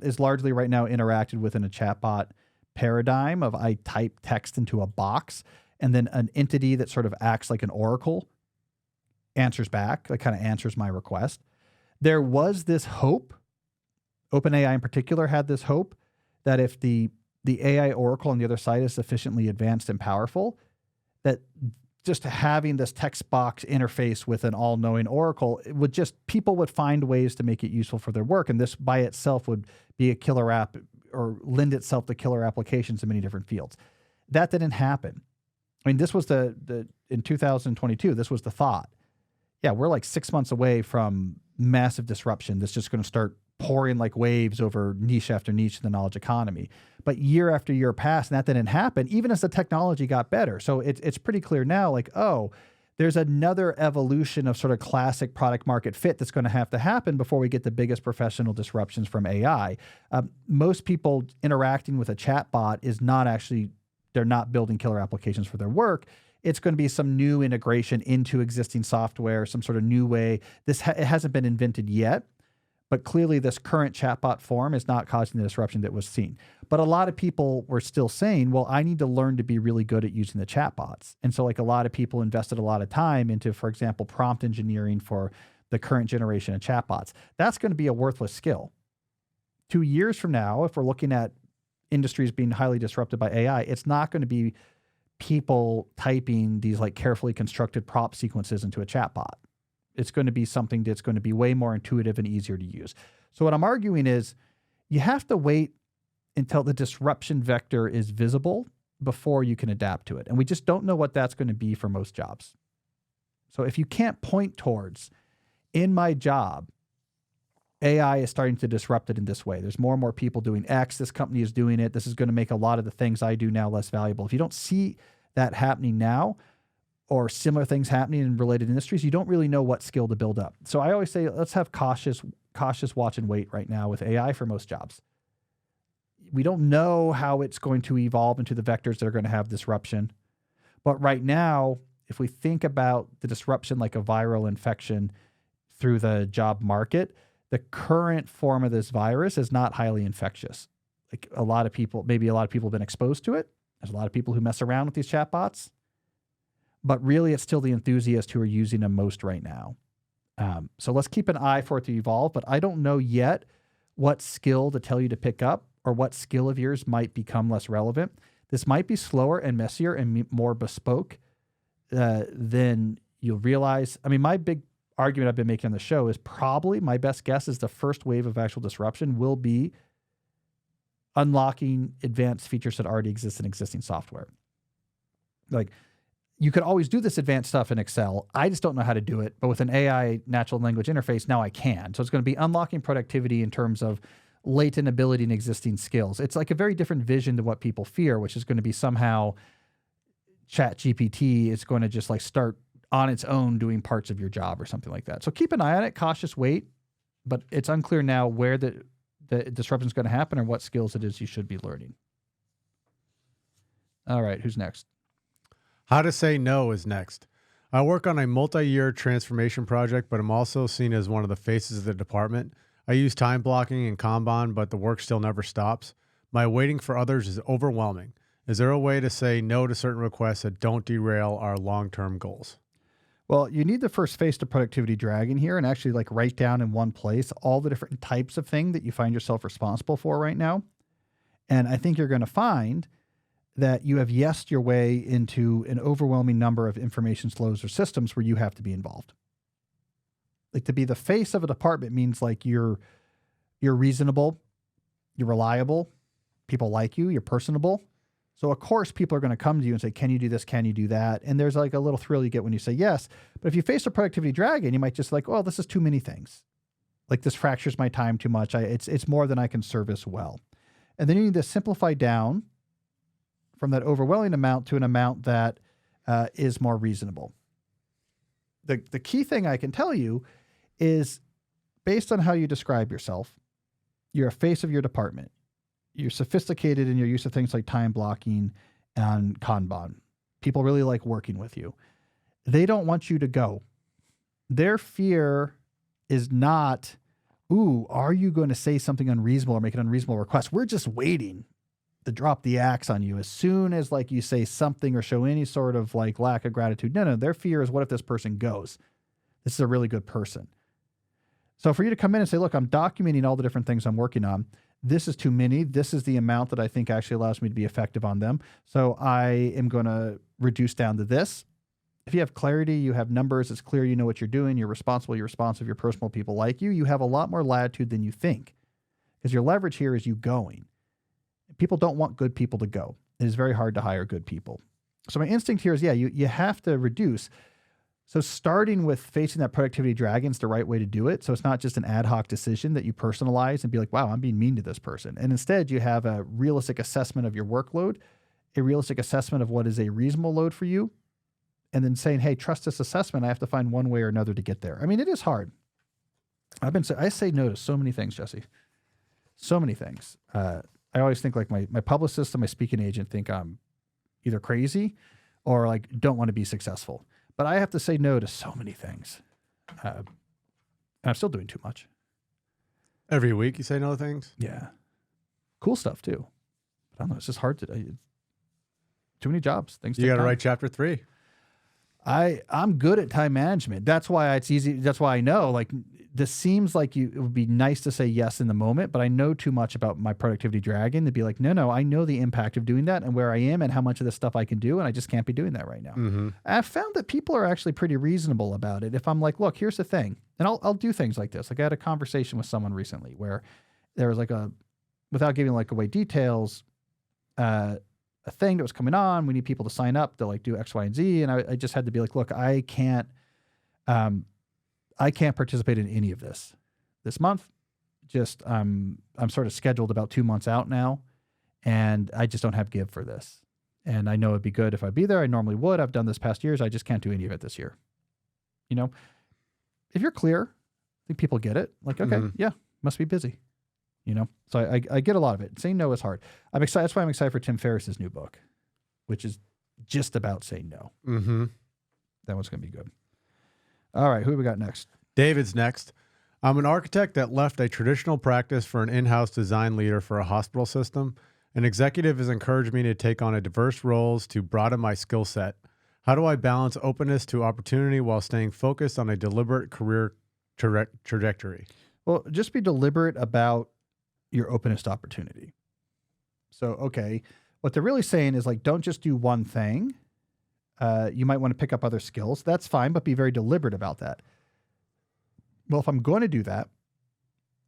Is largely right now interacted within a chatbot paradigm of I type text into a box and then an entity that sort of acts like an oracle answers back, that kind of answers my request. There was this hope, OpenAI in particular had this hope that if the AI oracle on the other side is sufficiently advanced and powerful, that just having this text box interface with an all-knowing oracle, people would find ways to make it useful for their work. And this by itself would be a killer app or lend itself to killer applications in many different fields. That didn't happen. I mean, this was in 2022, this was the thought. Yeah, we're like 6 months away from massive disruption that's just going to start pouring like waves over niche after niche in the knowledge economy. But year after year passed, and that didn't happen, even as the technology got better. So it's pretty clear now, like, oh, there's another evolution of sort of classic product market fit that's going to have to happen before we get the biggest professional disruptions from AI. Most people interacting with a chatbot is not actually, they're not building killer applications for their work. It's going to be some new integration into existing software, some sort of new way. It hasn't been invented yet, but clearly this current chatbot form is not causing the disruption that was seen. But a lot of people were still saying, well, I need to learn to be really good at using the chatbots. And so like a lot of people invested a lot of time into, for example, prompt engineering for the current generation of chatbots. That's going to be a worthless skill. 2 years from now, if we're looking at industries being highly disrupted by AI, it's not going to be people typing these like carefully constructed prompt sequences into a chatbot. It's going to be something that's going to be way more intuitive and easier to use. So what I'm arguing is you have to wait until the disruption vector is visible before you can adapt to it. And we just don't know what that's going to be for most jobs. So if you can't point towards, in my job, AI is starting to disrupt it in this way. There's more and more people doing X. This company is doing it. This is going to make a lot of the things I do now less valuable. If you don't see that happening now, or similar things happening in related industries, you don't really know what skill to build up. So I always say, let's have cautious watch and wait right now with AI for most jobs. We don't know how it's going to evolve into the vectors that are going to have disruption. But right now, if we think about the disruption like a viral infection through the job market, the current form of this virus is not highly infectious. Like maybe a lot of people have been exposed to it. There's a lot of people who mess around with these chatbots, but really it's still the enthusiasts who are using them most right now. So let's keep an eye for it to evolve, but I don't know yet what skill to tell you to pick up or what skill of yours might become less relevant. This might be slower and messier and more bespoke than you'll realize. I mean, my big argument I've been making on the show is probably my best guess is the first wave of actual disruption will be unlocking advanced features that already exist in existing software. Like you could always do this advanced stuff in Excel. I just don't know how to do it. But with an AI natural language interface, now I can. So it's going to be unlocking productivity in terms of latent ability and existing skills. It's like a very different vision to what people fear, which is going to be somehow ChatGPT is going to just like start on its own doing parts of your job or something like that. So keep an eye on it, cautious wait, but it's unclear now where the disruption is going to happen or what skills it is you should be learning. All right, who's next? How to say no is next. I work on a multi-year transformation project, but I'm also seen as one of the faces of the department. I use time blocking and Kanban, but the work still never stops. My waiting for others is overwhelming. Is there a way to say no to certain requests that don't derail our long-term goals? Well, you need to first face the productivity dragon here and actually like write down in one place all the different types of thing that you find yourself responsible for right now. And I think you're going to find that you have yesed your way into an overwhelming number of information flows or systems where you have to be involved. Like to be the face of a department means like you're reasonable, you're reliable, people like you, you're personable. So of course people are going to come to you and say, can you do this? Can you do that? And there's like a little thrill you get when you say yes. But if you face a productivity dragon, you might just like, oh, this is too many things. Like this fractures my time too much. It's more than I can service well. And then you need to simplify down from that overwhelming amount to an amount that is more reasonable. The key thing I can tell you is based on how you describe yourself, you're a face of your department. You're sophisticated in your use of things like time blocking and Kanban. People really like working with you. They don't want you to go. Their fear is not, ooh, are you going to say something unreasonable or make an unreasonable request? We're just waiting to drop the axe on you as soon as like you say something or show any sort of like lack of gratitude. No, their fear is what if this person goes? This is a really good person. So for you to come in and say, look, I'm documenting all the different things I'm working on. This is too many. This is the amount that I think actually allows me to be effective on them. So I am going to reduce down to this. If you have clarity, you have numbers, it's clear you know what you're doing, you're responsible, you're responsive, you're personal, people like you have a lot more latitude than you think. Because your leverage here is you going. People don't want good people to go. It is very hard to hire good people. So my instinct here is, yeah, you have to reduce. So starting with facing that productivity dragon is the right way to do it. So it's not just an ad hoc decision that you personalize and be like, wow, I'm being mean to this person. And instead you have a realistic assessment of your workload, a realistic assessment of what is a reasonable load for you, and then saying, hey, trust this assessment. I have to find one way or another to get there. I mean, it is hard. I say no to so many things, Jesse. So many things. I always think like my publicist and my speaking agent think I'm either crazy or like don't want to be successful. But I have to say no to so many things. And I'm still doing too much. Every week you say no to things? Yeah. Cool stuff too. But I don't know. It's just hard to do. Too many jobs. Things You got to write chapter 3. I'm good at time management. That's why it's easy. That's why I know like this seems like it would be nice to say yes in the moment, but I know too much about my productivity dragon to be like, no, I know the impact of doing that and where I am and how much of this stuff I can do. And I just can't be doing that right now. Mm-hmm. I've found that people are actually pretty reasonable about it. If I'm like, look, here's the thing. And I'll do things like this. Like I had a conversation with someone recently where there was like without giving like away details, a thing that was coming on. We need people to sign up to like do X, Y, and Z. And I just had to be like, look, I can't participate in any of this month. Just I'm sort of scheduled about 2 months out now, and I just don't have give for this. And I know it'd be good if I'd be there. I normally would. I've done this past years. I just can't do any of it this year. You know, if you're clear, I think people get it. Like, okay, yeah, must be busy. You know, so I get a lot of it. Saying no is hard. I'm excited. That's why I'm excited for Tim Ferriss's new book, which is just about saying no. Mm-hmm. That one's going to be good. All right, who do we got next? David's next. I'm an architect that left a traditional practice for an in-house design leader for a hospital system. An executive has encouraged me to take on a diverse roles to broaden my skill set. How do I balance openness to opportunity while staying focused on a deliberate career trajectory? Well, just be deliberate about your openness to opportunity. So, okay, what they're really saying is like, don't just do one thing. You might want to pick up other skills. That's fine, but be very deliberate about that. Well, if I'm going to do that,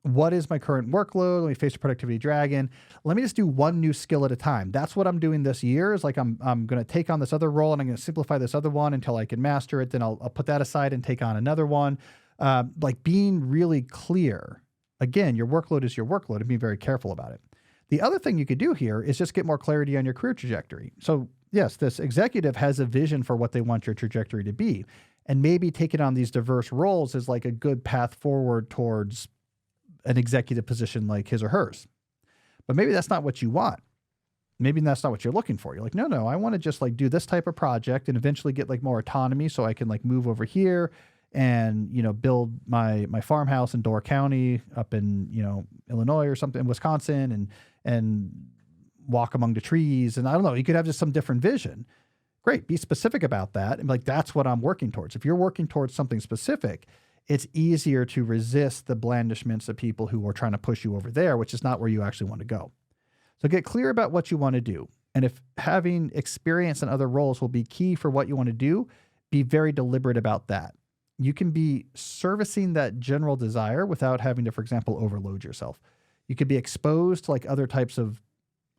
what is my current workload? Let me face the productivity dragon. Let me just do one new skill at a time. That's what I'm doing this year is like, I'm going to take on this other role and I'm going to simplify this other one until I can master it. Then I'll put that aside and take on another one. Like being really clear. Again, your workload is your workload and be very careful about it. The other thing you could do here is just get more clarity on your career trajectory. So yes, this executive has a vision for what they want your trajectory to be. And maybe taking on these diverse roles is like a good path forward towards an executive position like his or hers. But maybe that's not what you want. Maybe that's not what you're looking for. You're like, no, I want to just like do this type of project and eventually get like more autonomy so I can like move over here and, you know, build my farmhouse in Door County up in, you know, Illinois or something, Wisconsin, and walk among the trees. And I don't know, you could have just some different vision. Great. Be specific about that. And like, that's what I'm working towards. If you're working towards something specific, it's easier to resist the blandishments of people who are trying to push you over there, which is not where you actually want to go. So get clear about what you want to do. And if having experience in other roles will be key for what you want to do, be very deliberate about that. You can be servicing that general desire without having to, for example, overload yourself. You could be exposed to like other types of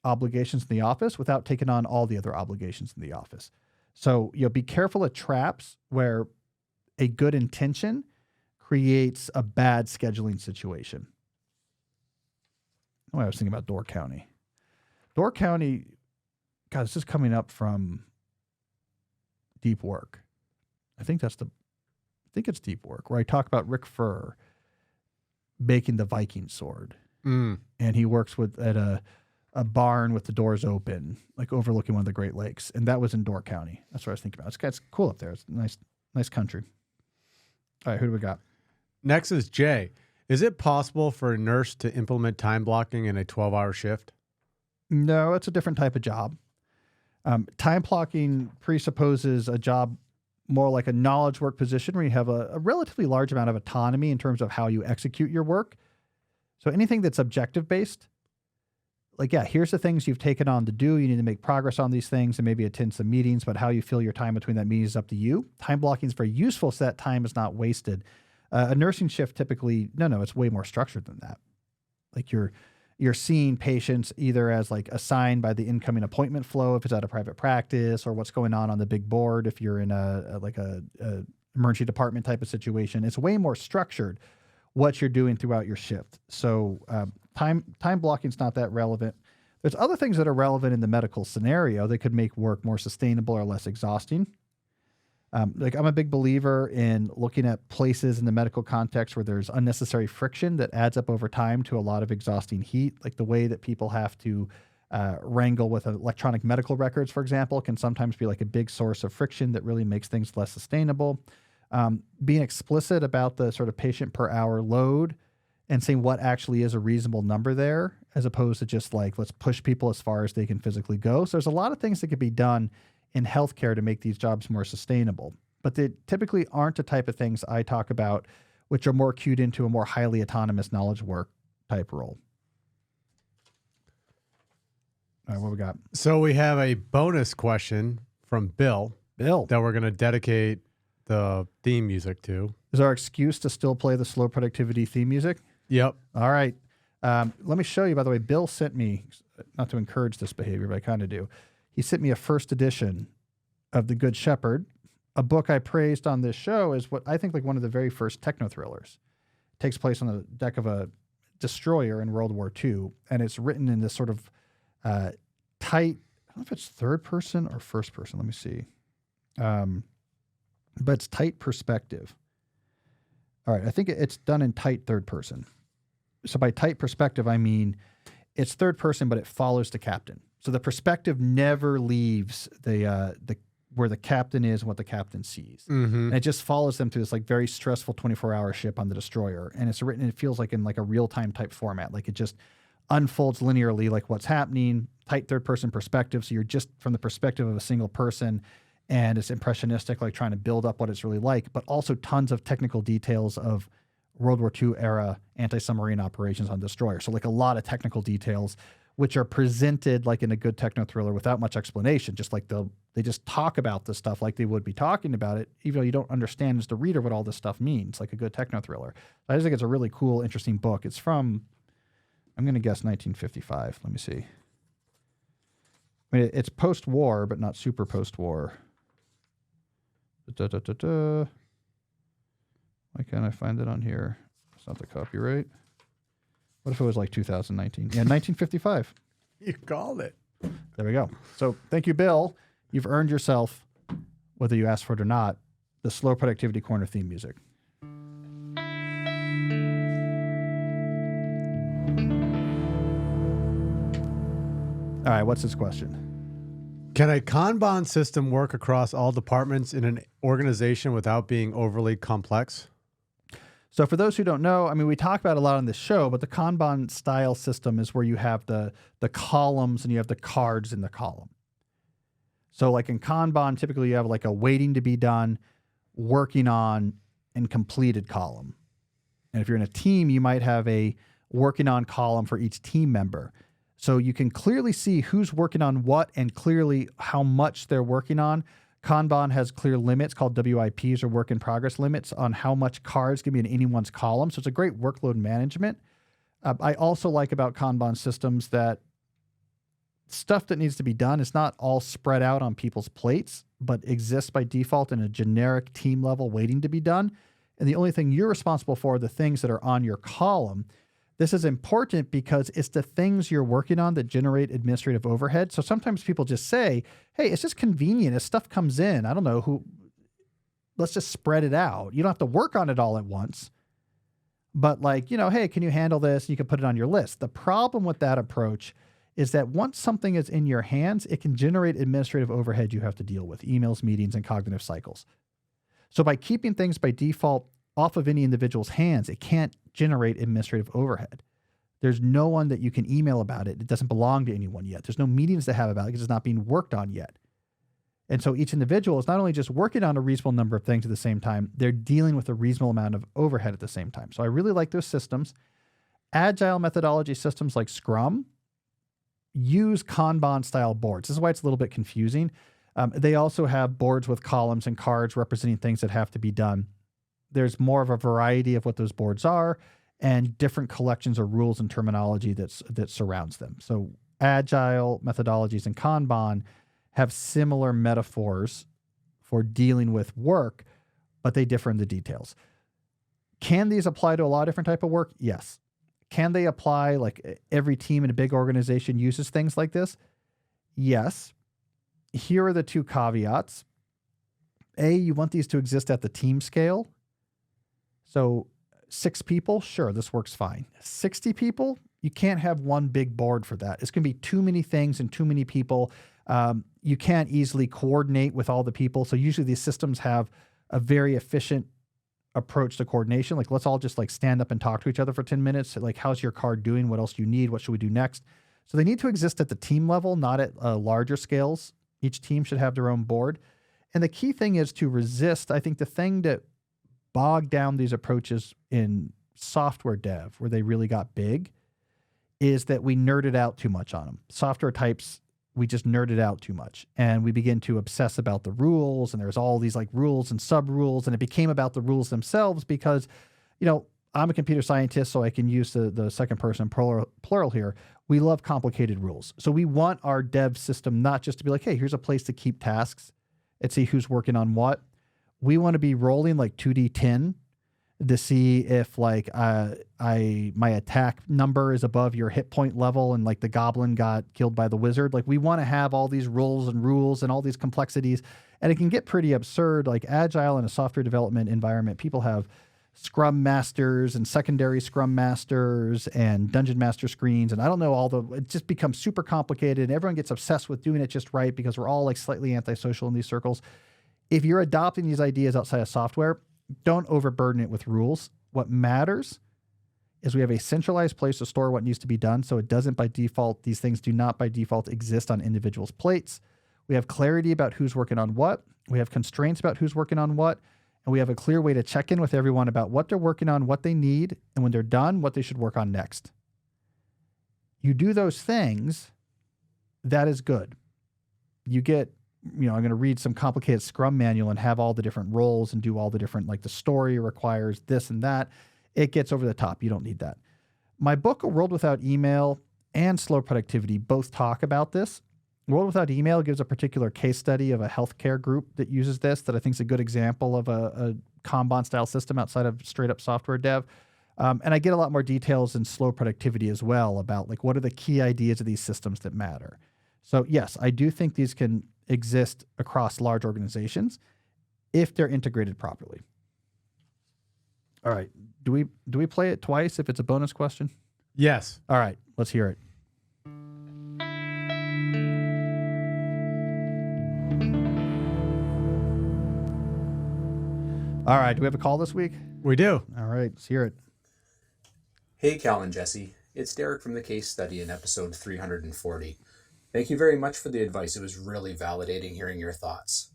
obligations in the office without taking on all the other obligations in the office. So, you know, be careful of traps where a good intention creates a bad scheduling situation. Oh, I was thinking about Door County. Door County, God, this is coming up from Deep Work. I think it's Deep Work, where I talk about Rick Furr making the Viking sword. And he works at a barn with the doors open, like overlooking one of the Great Lakes. And that was in Door County. That's what I was thinking about. It's cool up there. It's nice country. All right, who do we got? Next is Jay. Is it possible for a nurse to implement time blocking in a 12-hour shift? No, it's a different type of job. Time blocking presupposes a job more like a knowledge work position where you have a relatively large amount of autonomy in terms of how you execute your work. So anything that's objective based, like, yeah, here's the things you've taken on to do. You need to make progress on these things and maybe attend some meetings, but how you fill your time between that meeting is up to you. Time blocking is very useful so that time is not wasted. A nursing shift typically, no, it's way more structured than that. Like You're seeing patients either as like assigned by the incoming appointment flow if it's at a private practice, or what's going on the big board if you're in a emergency department type of situation. It's way more structured what you're doing throughout your shift. So time blocking is not that relevant. There's other things that are relevant in the medical scenario that could make work more sustainable or less exhausting. Like I'm a big believer in looking at places in the medical context where there's unnecessary friction that adds up over time to a lot of exhausting heat. Like the way that people have to wrangle with electronic medical records, for example, can sometimes be like a big source of friction that really makes things less sustainable. Being explicit about the sort of patient per hour load and saying what actually is a reasonable number there, as opposed to just like, let's push people as far as they can physically go. So there's a lot of things that could be done in healthcare to make these jobs more sustainable, but they typically aren't the type of things I talk about, which are more cued into a more highly autonomous knowledge work type role. All right, what we got? So we have a bonus question from Bill that we're going to dedicate the theme music to. Is our excuse to still play the slow productivity theme music? Yep. All right. Let me show you, by the way, Bill sent me, not to encourage this behavior, but I kind of do. He sent me a first edition of The Good Shepherd, a book I praised on this show is what I think like one of the very first techno thrillers. It takes place on the deck of a destroyer in World War II, and it's written in this sort of tight, I don't know if it's third person or first person, let me see. But it's tight perspective. All right, I think it's done in tight third person. So by tight perspective, I mean it's third person, but it follows the captain. So the perspective never leaves the where the captain is and what the captain sees. Mm-hmm. And it just follows them through this like very stressful 24-hour ship on the destroyer. And it's written, it feels like in like a real-time type format. Like it just unfolds linearly like what's happening, tight third-person perspective. So you're just from the perspective of a single person, and it's impressionistic, like trying to build up what it's really like, but also tons of technical details of World War II era anti-submarine operations on destroyer. So like a lot of technical details which are presented like in a good techno thriller without much explanation. Just like they just talk about this stuff like they would be talking about it, even though you don't understand as the reader what all this stuff means, like a good techno thriller. I just think it's a really cool, interesting book. It's from, I'm going to guess 1955. Let me see. I mean, it's post-war, but not super post-war. Why can't I find it on here? It's not the copyright. What if it was like 2019? Yeah, 1955. You called it. There we go. So thank you, Bill. You've earned yourself, whether you asked for it or not, the Slow Productivity Corner theme music. All right, what's this question? Can a Kanban system work across all departments in an organization without being overly complex? So for those who don't know, I mean, we talk about it a lot on this show, but the Kanban style system is where you have the columns and you have the cards in the column. So like in Kanban, typically you have like a waiting to be done, working on, and completed column. And if you're in a team, you might have a working on column for each team member. So you can clearly see who's working on what and clearly how much they're working on. Kanban has clear limits called WIPs, or work in progress limits, on how much cards can be in anyone's column. So it's a great workload management. I also like about Kanban systems that stuff that needs to be done is not all spread out on people's plates, but exists by default in a generic team level waiting to be done. And the only thing you're responsible for are the things that are on your column. This is important because it's the things you're working on that generate administrative overhead. So sometimes people just say, hey, it's just convenient. As stuff comes in, I don't know let's just spread it out. You don't have to work on it all at once. But like, hey, can you handle this? You can put it on your list. The problem with that approach is that once something is in your hands, it can generate administrative overhead you have to deal with, emails, meetings, and cognitive cycles. So by keeping things by default off of any individual's hands, it can't generate administrative overhead. There's no one that you can email about it. It doesn't belong to anyone yet. There's no meetings to have about it because it's not being worked on yet. And so each individual is not only just working on a reasonable number of things at the same time, they're dealing with a reasonable amount of overhead at the same time. So I really like those systems. Agile methodology systems like Scrum use Kanban style boards. This is why it's a little bit confusing. They also have boards with columns and cards representing things that have to be done. There's more of a variety of what those boards are, and different collections of rules and terminology that surrounds them. So agile methodologies and Kanban have similar metaphors for dealing with work, but they differ in the details. Can these apply to a lot of different type of work? Yes. Can they apply, like every team in a big organization uses things like this? Yes. Here are the two caveats. A, you want these to exist at the team scale. So 6 people, sure, this works fine. 60 people, you can't have one big board for that. It's going to be too many things and too many people. You can't easily coordinate with all the people. So usually these systems have a very efficient approach to coordination. Like, let's all just like stand up and talk to each other for 10 minutes. Like, how's your card doing? What else do you need? What should we do next? So they need to exist at the team level, not at larger scales. Each team should have their own board. And the key thing is to resist. I think the thing that bogged down these approaches in software dev, where they really got big, is that we nerded out too much on them. Software types, we just nerded out too much. And we begin to obsess about the rules, and there's all these like rules and sub rules, and it became about the rules themselves because, I'm a computer scientist, so I can use the second person plural here. We love complicated rules. So we want our dev system not just to be like, hey, here's a place to keep tasks and see who's working on what. We want to be rolling like 2d10 to see if like my attack number is above your hit point level and like the goblin got killed by the wizard. Like, we want to have all these roles and rules and all these complexities, and it can get pretty absurd. Like agile in a software development environment, people have scrum masters and secondary scrum masters and dungeon master screens. And I don't know, it just becomes super complicated and everyone gets obsessed with doing it just right because we're all like slightly antisocial in these circles. If you're adopting these ideas outside of software, don't overburden it with rules. What matters is we have a centralized place to store what needs to be done. So it doesn't by default, these things do not by default exist on individuals' plates. We have clarity about who's working on what. We have constraints about who's working on what. And we have a clear way to check in with everyone about what they're working on, what they need, and when they're done, what they should work on next. You do those things, that is good. You get, I'm going to read some complicated Scrum manual and have all the different roles and do all the different, like the story requires this and that. It gets over the top. You don't need that. My book, A World Without Email and Slow Productivity, both talk about this. World Without Email gives a particular case study of a healthcare group that uses this that I think is a good example of a Kanban style system outside of straight up software dev. And I get a lot more details in Slow Productivity as well about like what are the key ideas of these systems that matter. So yes, I do think these can exist across large organizations if they're integrated properly. All right. Do we play it twice if it's a bonus question? Yes. All right. Let's hear it. All right. Do we have a call this week? We do. All right. Let's hear it. Hey, Cal and Jesse. It's Derek from the case study in episode 340. Thank you very much for the advice. It was really validating hearing your thoughts.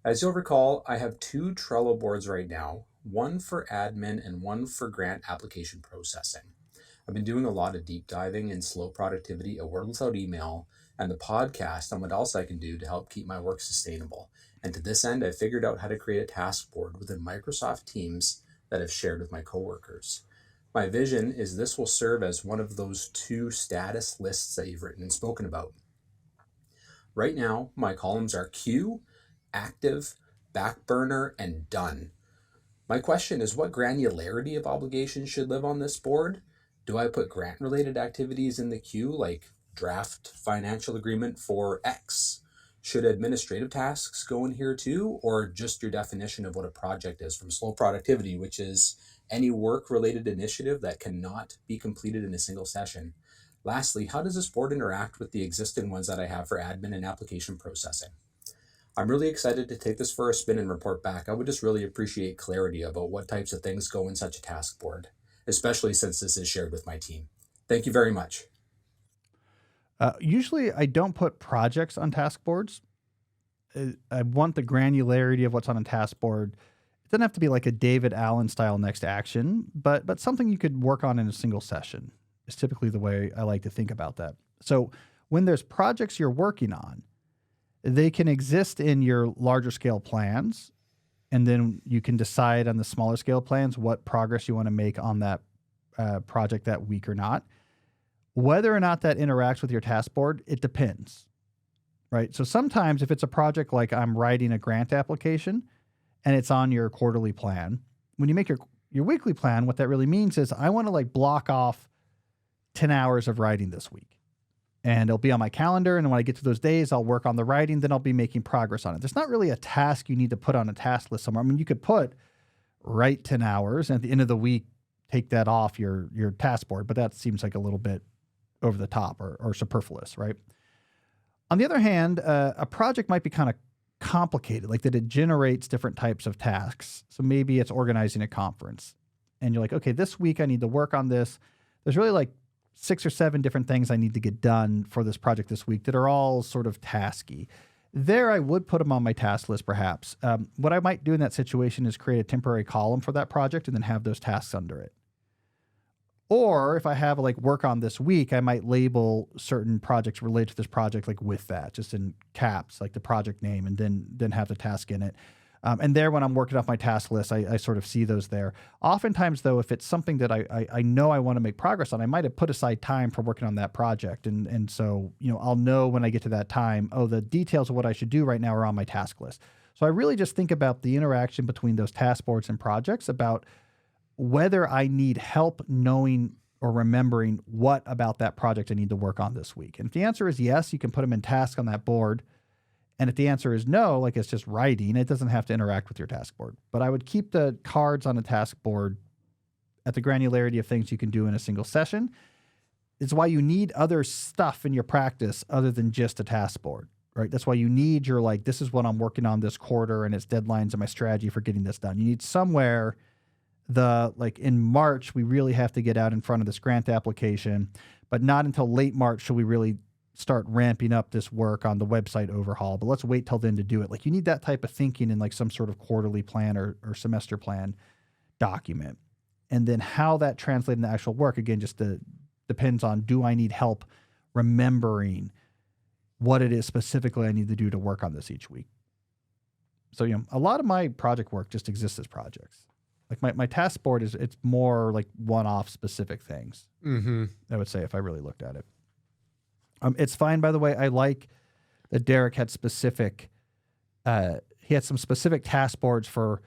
As you'll recall, I have 2 Trello boards right now, one for admin and one for grant application processing. I've been doing a lot of deep diving in Slow Productivity, A World Without Email, and the podcast on what else I can do to help keep my work sustainable. And to this end, I figured out how to create a task board within Microsoft Teams that I've shared with my coworkers. My vision is this will serve as one of those 2 status lists that you've written and spoken about. Right now, my columns are queue, active, back burner, and done. My question is, what granularity of obligations should live on this board? Do I put grant-related activities in the queue, like draft financial agreement for X? Should administrative tasks go in here too, or just your definition of what a project is from Slow Productivity, which is any work-related initiative that cannot be completed in a single session? Lastly, how does this board interact with the existing ones that I have for admin and application processing? I'm really excited to take this for a spin and report back. I would just really appreciate clarity about what types of things go in such a task board, especially since this is shared with my team. Thank you very much. Usually I don't put projects on task boards. I want the granularity of what's on a task board. It doesn't have to be like a David Allen style next action, but something you could work on in a single session is typically the way I like to think about that. So when there's projects you're working on, they can exist in your larger scale plans, and then you can decide on the smaller scale plans what progress you want to make on that project that week or not. Whether or not that interacts with your task board, it depends, right? So sometimes if it's a project like I'm writing a grant application and it's on your quarterly plan, when you make your weekly plan, what that really means is I want to like block off 10 hours of writing this week. And it'll be on my calendar. And when I get to those days, I'll work on the writing. Then I'll be making progress on it. There's not really a task you need to put on a task list somewhere. I mean, you could put write 10 hours and at the end of the week, take that off your task board. But that seems like a little bit over the top or superfluous, right? On the other hand, a project might be kind of complicated, like that it generates different types of tasks. So maybe it's organizing a conference and you're like, okay, this week I need to work on this. There's really like 6 or 7 different things I need to get done for this project this week that are all sort of tasky. There, I would put them on my task list, perhaps. What I might do in that situation is create a temporary column for that project and then have those tasks under it. Or if I have like work on this week, I might label certain projects related to this project like with that, just in caps, like the project name, and then have the task in it. And there, when I'm working off my task list, I sort of see those there. Oftentimes, though, if it's something that I know I want to make progress on, I might have put aside time for working on that project. And so, I'll know when I get to that time, oh, the details of what I should do right now are on my task list. So I really just think about the interaction between those task boards and projects, about whether I need help knowing or remembering what about that project I need to work on this week. And if the answer is yes, you can put them in tasks on that board. And if the answer is no, like it's just writing, it doesn't have to interact with your task board. But I would keep the cards on a task board at the granularity of things you can do in a single session. It's why you need other stuff in your practice other than just a task board, right? That's why you need your, like, this is what I'm working on this quarter and its deadlines and my strategy for getting this done. You need somewhere like in March, we really have to get out in front of this grant application, but not until late March should we really start ramping up this work on the website overhaul, but let's wait till then to do it. Like, you need that type of thinking in like some sort of quarterly plan or semester plan document. And then how that translates into actual work, again, just depends on, do I need help remembering what it is specifically I need to do to work on this each week? So, a lot of my project work just exists as projects. Like my task board it's more like one-off specific things. I would say, if I really looked at it. It's fine, by the way. I like that Derek had he had some specific task boards for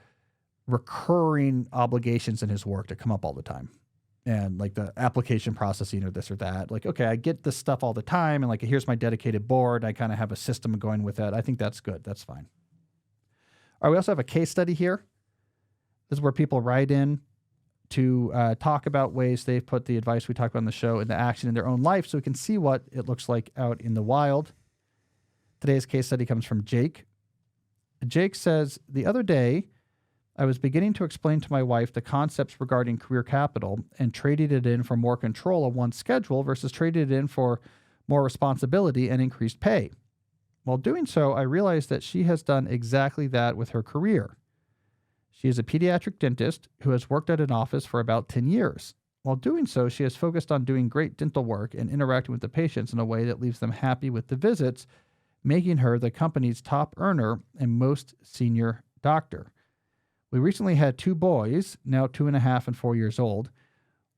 recurring obligations in his work that come up all the time. And like the application processing or this or that. Like, okay, I get this stuff all the time. And like, here's my dedicated board. I kind of have a system going with that. I think that's good. That's fine. All right, we also have a case study here. This is where people write in to talk about ways they've put the advice we talk about on the show into action in their own life, so we can see what it looks like out in the wild. Today's case study comes from Jake. Jake says, the other day, I was beginning to explain to my wife the concepts regarding career capital and traded it in for more control of one's schedule versus traded it in for more responsibility and increased pay. While doing so, I realized that she has done exactly that with her career. She is a pediatric dentist who has worked at an office for about 10 years. While doing so, she has focused on doing great dental work and interacting with the patients in a way that leaves them happy with the visits, making her the company's top earner and most senior doctor. We recently had 2 boys, now 2.5 and 4 years old.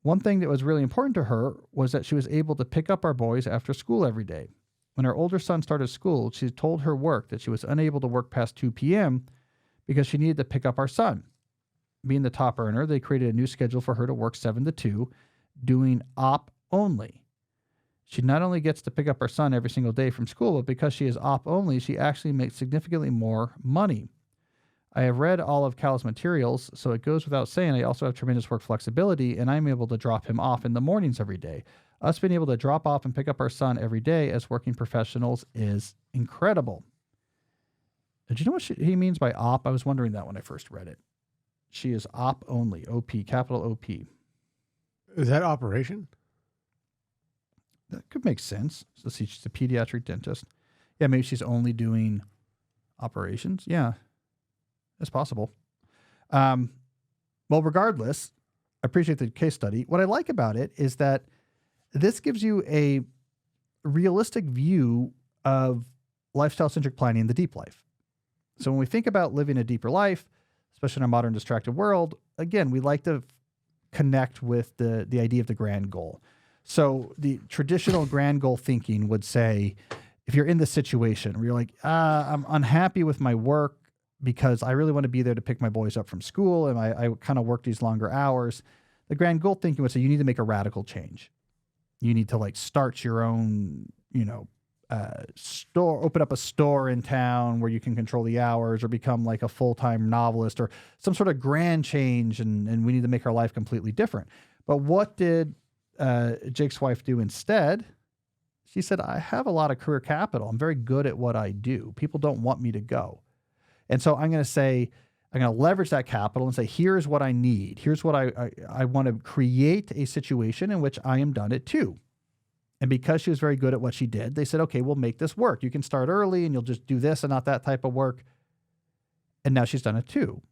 One thing that was really important to her was that she was able to pick up our boys after school every day. When her older son started school, she told her work that she was unable to work past 2 p.m., because she needed to pick up our son. Being the top earner, they created a new schedule for her to work 7 to 2, doing op only. She not only gets to pick up our son every single day from school, but because she is op only, she actually makes significantly more money. I have read all of Cal's materials, so it goes without saying I also have tremendous work flexibility, and I'm able to drop him off in the mornings every day. Us being able to drop off and pick up our son every day as working professionals is incredible. Did you know what he means by op? I was wondering that when I first read it. She is op only, OP, capital OP. Is that operation? That could make sense. So see, she's a pediatric dentist. Yeah, maybe she's only doing operations. Yeah, it's possible. Well, regardless, I appreciate the case study. What I like about it is that this gives you a realistic view of lifestyle-centric planning, the deep life. So when we think about living a deeper life, especially in our modern distracted world, again, we like to connect with the idea of the grand goal. So the traditional grand goal thinking would say, if you're in this situation where you're like, I'm unhappy with my work because I really want to be there to pick my boys up from school and I kind of work these longer hours, the grand goal thinking would say you need to make a radical change. You need to like start your own, store, open up a store in town where you can control the hours, or become like a full-time novelist, or some sort of grand change. And we need to make our life completely different. But what did Jake's wife do instead? She said, I have a lot of career capital. I'm very good at what I do. People don't want me to go. And so I'm going to leverage that capital and say, here's what I need. Here's what I want to create a situation in which I am done it too. And because she was very good at what she did, they said, okay, we'll make this work. You can start early and you'll just do this and not that type of work. And now she's done it too.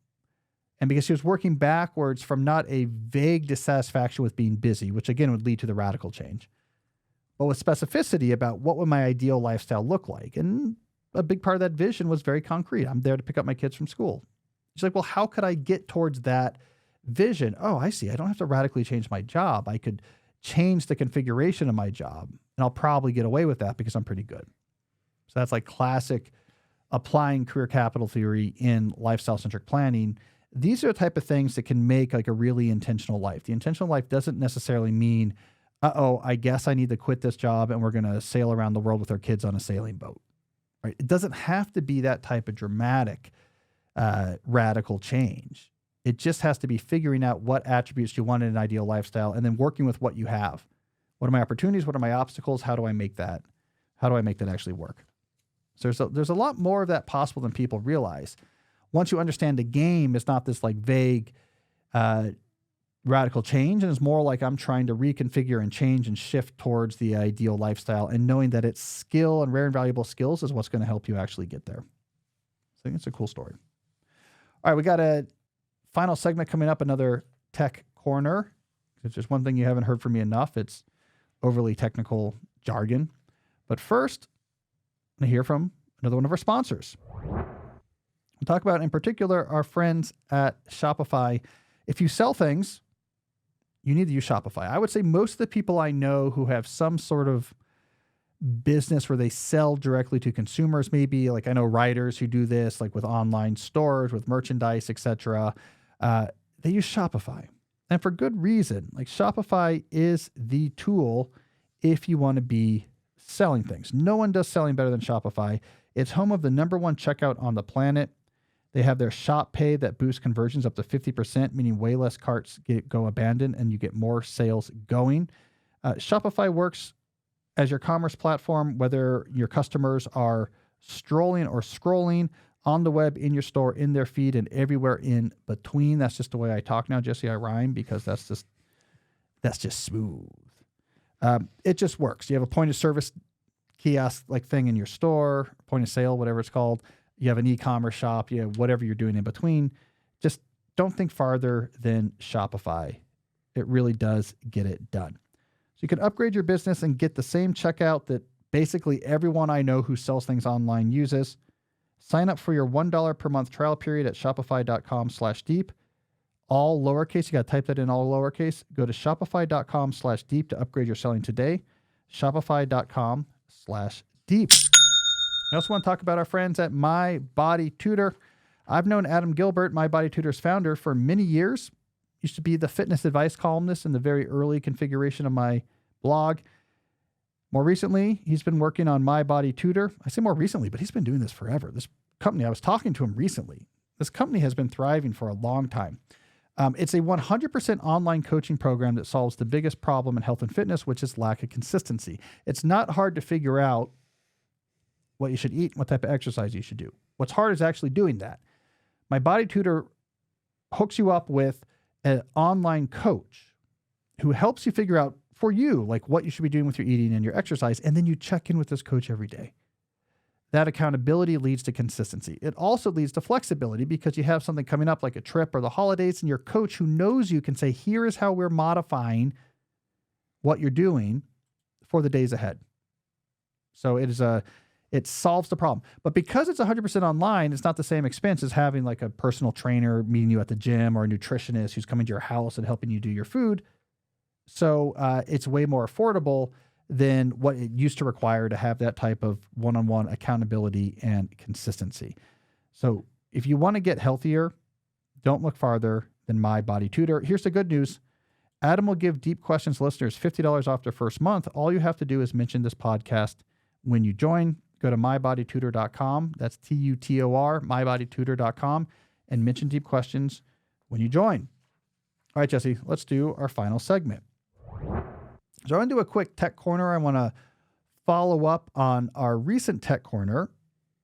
And because she was working backwards from not a vague dissatisfaction with being busy, which again would lead to the radical change, but with specificity about what would my ideal lifestyle look like. And a big part of that vision was very concrete. I'm there to pick up my kids from school. She's like, well, how could I get towards that vision? Oh, I see. I don't have to radically change my job. I could change the configuration of my job, and I'll probably get away with that because I'm pretty good. So that's like classic applying career capital theory in lifestyle-centric planning. These are the type of things that can make like a really intentional life. The intentional life doesn't necessarily mean, I guess I need to quit this job and we're going to sail around the world with our kids on a sailing boat, right? It doesn't have to be that type of dramatic, radical change. It just has to be figuring out what attributes you want in an ideal lifestyle and then working with what you have. What are my opportunities? What are my obstacles? How do I make that actually work? So there's a lot more of that possible than people realize. Once you understand the game, it's not this like vague, radical change, and it's more like I'm trying to reconfigure and change and shift towards the ideal lifestyle, and knowing that it's skill and rare and valuable skills is what's going to help you actually get there. So I think it's a cool story. All right, we got a final segment coming up, another tech corner. If there's one thing you haven't heard from me enough, it's overly technical jargon. But first, I'm going to hear from another one of our sponsors. We'll talk about, in particular, our friends at Shopify. If you sell things, you need to use Shopify. I would say most of the people I know who have some sort of business where they sell directly to consumers, maybe like I know writers who do this, like with online stores, with merchandise, etc. They use Shopify, and for good reason. Like Shopify is the tool if you want to be selling things. No one does selling better than Shopify. It's home of the #1 checkout on the planet. They have their shop pay that boosts conversions up to 50%, meaning way less carts go abandoned and you get more sales going. Shopify works as your commerce platform, whether your customers are strolling or scrolling on the web, in your store, in their feed, and everywhere in between. That's just the way I talk now, Jesse. I rhyme because that's just smooth. It just works. You have a point of service kiosk like thing in your store, point of sale, whatever it's called. You have an e-commerce shop, you have whatever you're doing in between. Just don't think farther than Shopify. It really does get it done. So you can upgrade your business and get the same checkout that basically everyone I know who sells things online uses. Sign up for your $1 per month trial period at shopify.com/deep. All lowercase. You got to type that in all lowercase. Go to shopify.com/deep to upgrade your selling today. Shopify.com/deep. I also want to talk about our friends at My Body Tutor. I've known Adam Gilbert, My Body Tutor's founder, for many years. Used to be the fitness advice columnist in the very early configuration of my blog. More recently, he's been working on My Body Tutor. I say more recently, but he's been doing this forever. This company, I was talking to him recently. This company has been thriving for a long time. It's a 100% online coaching program that solves the biggest problem in health and fitness, which is lack of consistency. It's not hard to figure out what you should eat, what type of exercise you should do. What's hard is actually doing that. My Body Tutor hooks you up with an online coach who helps you figure out for you, like what you should be doing with your eating and your exercise. And then you check in with this coach every day. That accountability leads to consistency. It also leads to flexibility because you have something coming up like a trip or the holidays, and your coach who knows you can say, here is how we're modifying what you're doing for the days ahead. So it is It solves the problem. But because it's 100% online, it's not the same expense as having like a personal trainer meeting you at the gym or a nutritionist who's coming to your house and helping you do your food. So it's way more affordable than what it used to require to have that type of one-on-one accountability and consistency. So if you want to get healthier, don't look farther than My Body Tutor. Here's the good news. Adam will give Deep Questions listeners $50 off their first month. All you have to do is mention this podcast when you join. Go to mybodytutor.com. That's Tutor, mybodytutor.com, and mention Deep Questions when you join. All right, Jesse, let's do our final segment. So I want to do a quick tech corner. I want to follow up on our recent tech corner.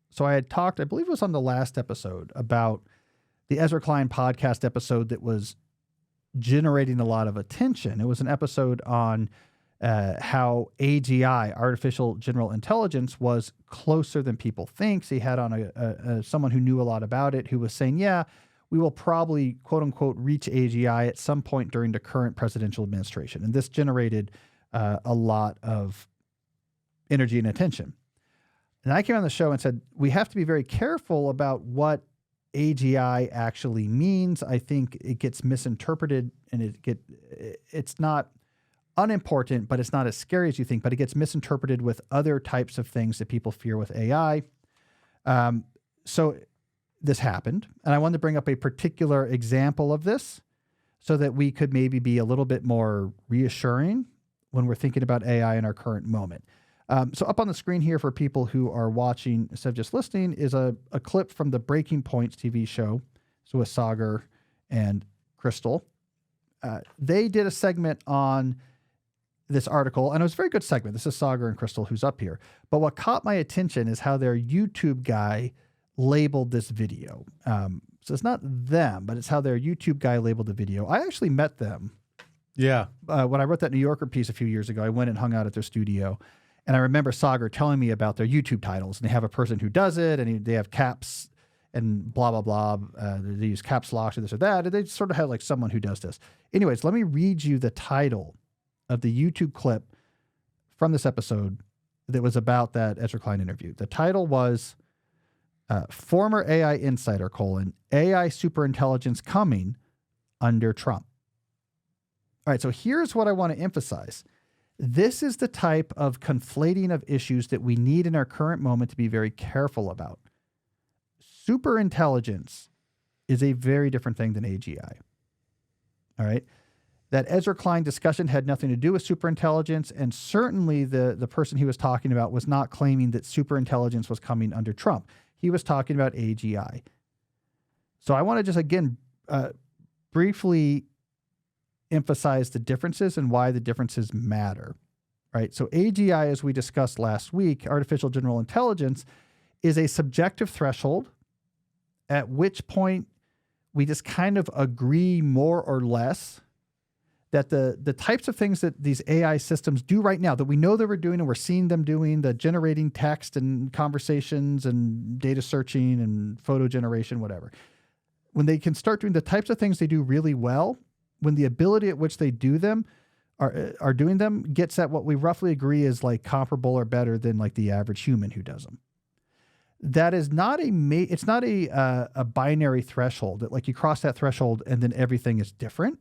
So I had talked, I believe it was on the last episode, about the Ezra Klein podcast episode that was generating a lot of attention. It was an episode on how AGI, artificial general intelligence, was closer than people think. So he had on someone who knew a lot about it, who was saying, yeah, we will probably, quote unquote, reach AGI at some point during the current presidential administration. And this generated a lot of energy and attention. And I came on the show and said, we have to be very careful about what AGI actually means. I think it gets misinterpreted, and it's not unimportant, but it's not as scary as you think, but it gets misinterpreted with other types of things that people fear with AI. So this happened, and I wanted to bring up a particular example of this so that we could maybe be a little bit more reassuring when we're thinking about AI in our current moment. So up on the screen here for people who are watching instead of just listening is a clip from the Breaking Points TV show. So with Sagar and Crystal. They did a segment on this article, and it was a very good segment. This is Sagar and Crystal who's up here. But what caught my attention is how their YouTube guy labeled this video. So it's not them, but it's how their YouTube guy labeled the video. I actually met them. Yeah. When I wrote that New Yorker piece a few years ago, I went and hung out at their studio. And I remember Sagar telling me about their YouTube titles. And they have a person who does it, and they have caps and blah, blah, blah. They use caps locks or this or that. And they sort of have like someone who does this. Anyways, let me read you the title of the YouTube clip from this episode that was about that Ezra Klein interview. The title was Former AI Insider, AI Superintelligence Coming Under Trump. All right, so here's what I want to emphasize. This is the type of conflating of issues that we need in our current moment to be very careful about. Superintelligence is a very different thing than AGI. All right. That Ezra Klein discussion had nothing to do with superintelligence, and certainly the person he was talking about was not claiming that superintelligence was coming under Trump. He was talking about AGI. So I want to just, again, briefly emphasize the differences and why the differences matter, right? So AGI, as we discussed last week, artificial general intelligence, is a subjective threshold at which point we just kind of agree more or less that the types of things that these AI systems do right now, that we know they were doing and we're seeing them doing, the generating text and conversations and data searching and photo generation, whatever, when they can start doing the types of things they do really well, when the ability at which they do them are doing them gets at what we roughly agree is like comparable or better than like the average human who does them. That is not it's not a binary threshold that like you cross that threshold and then everything is different,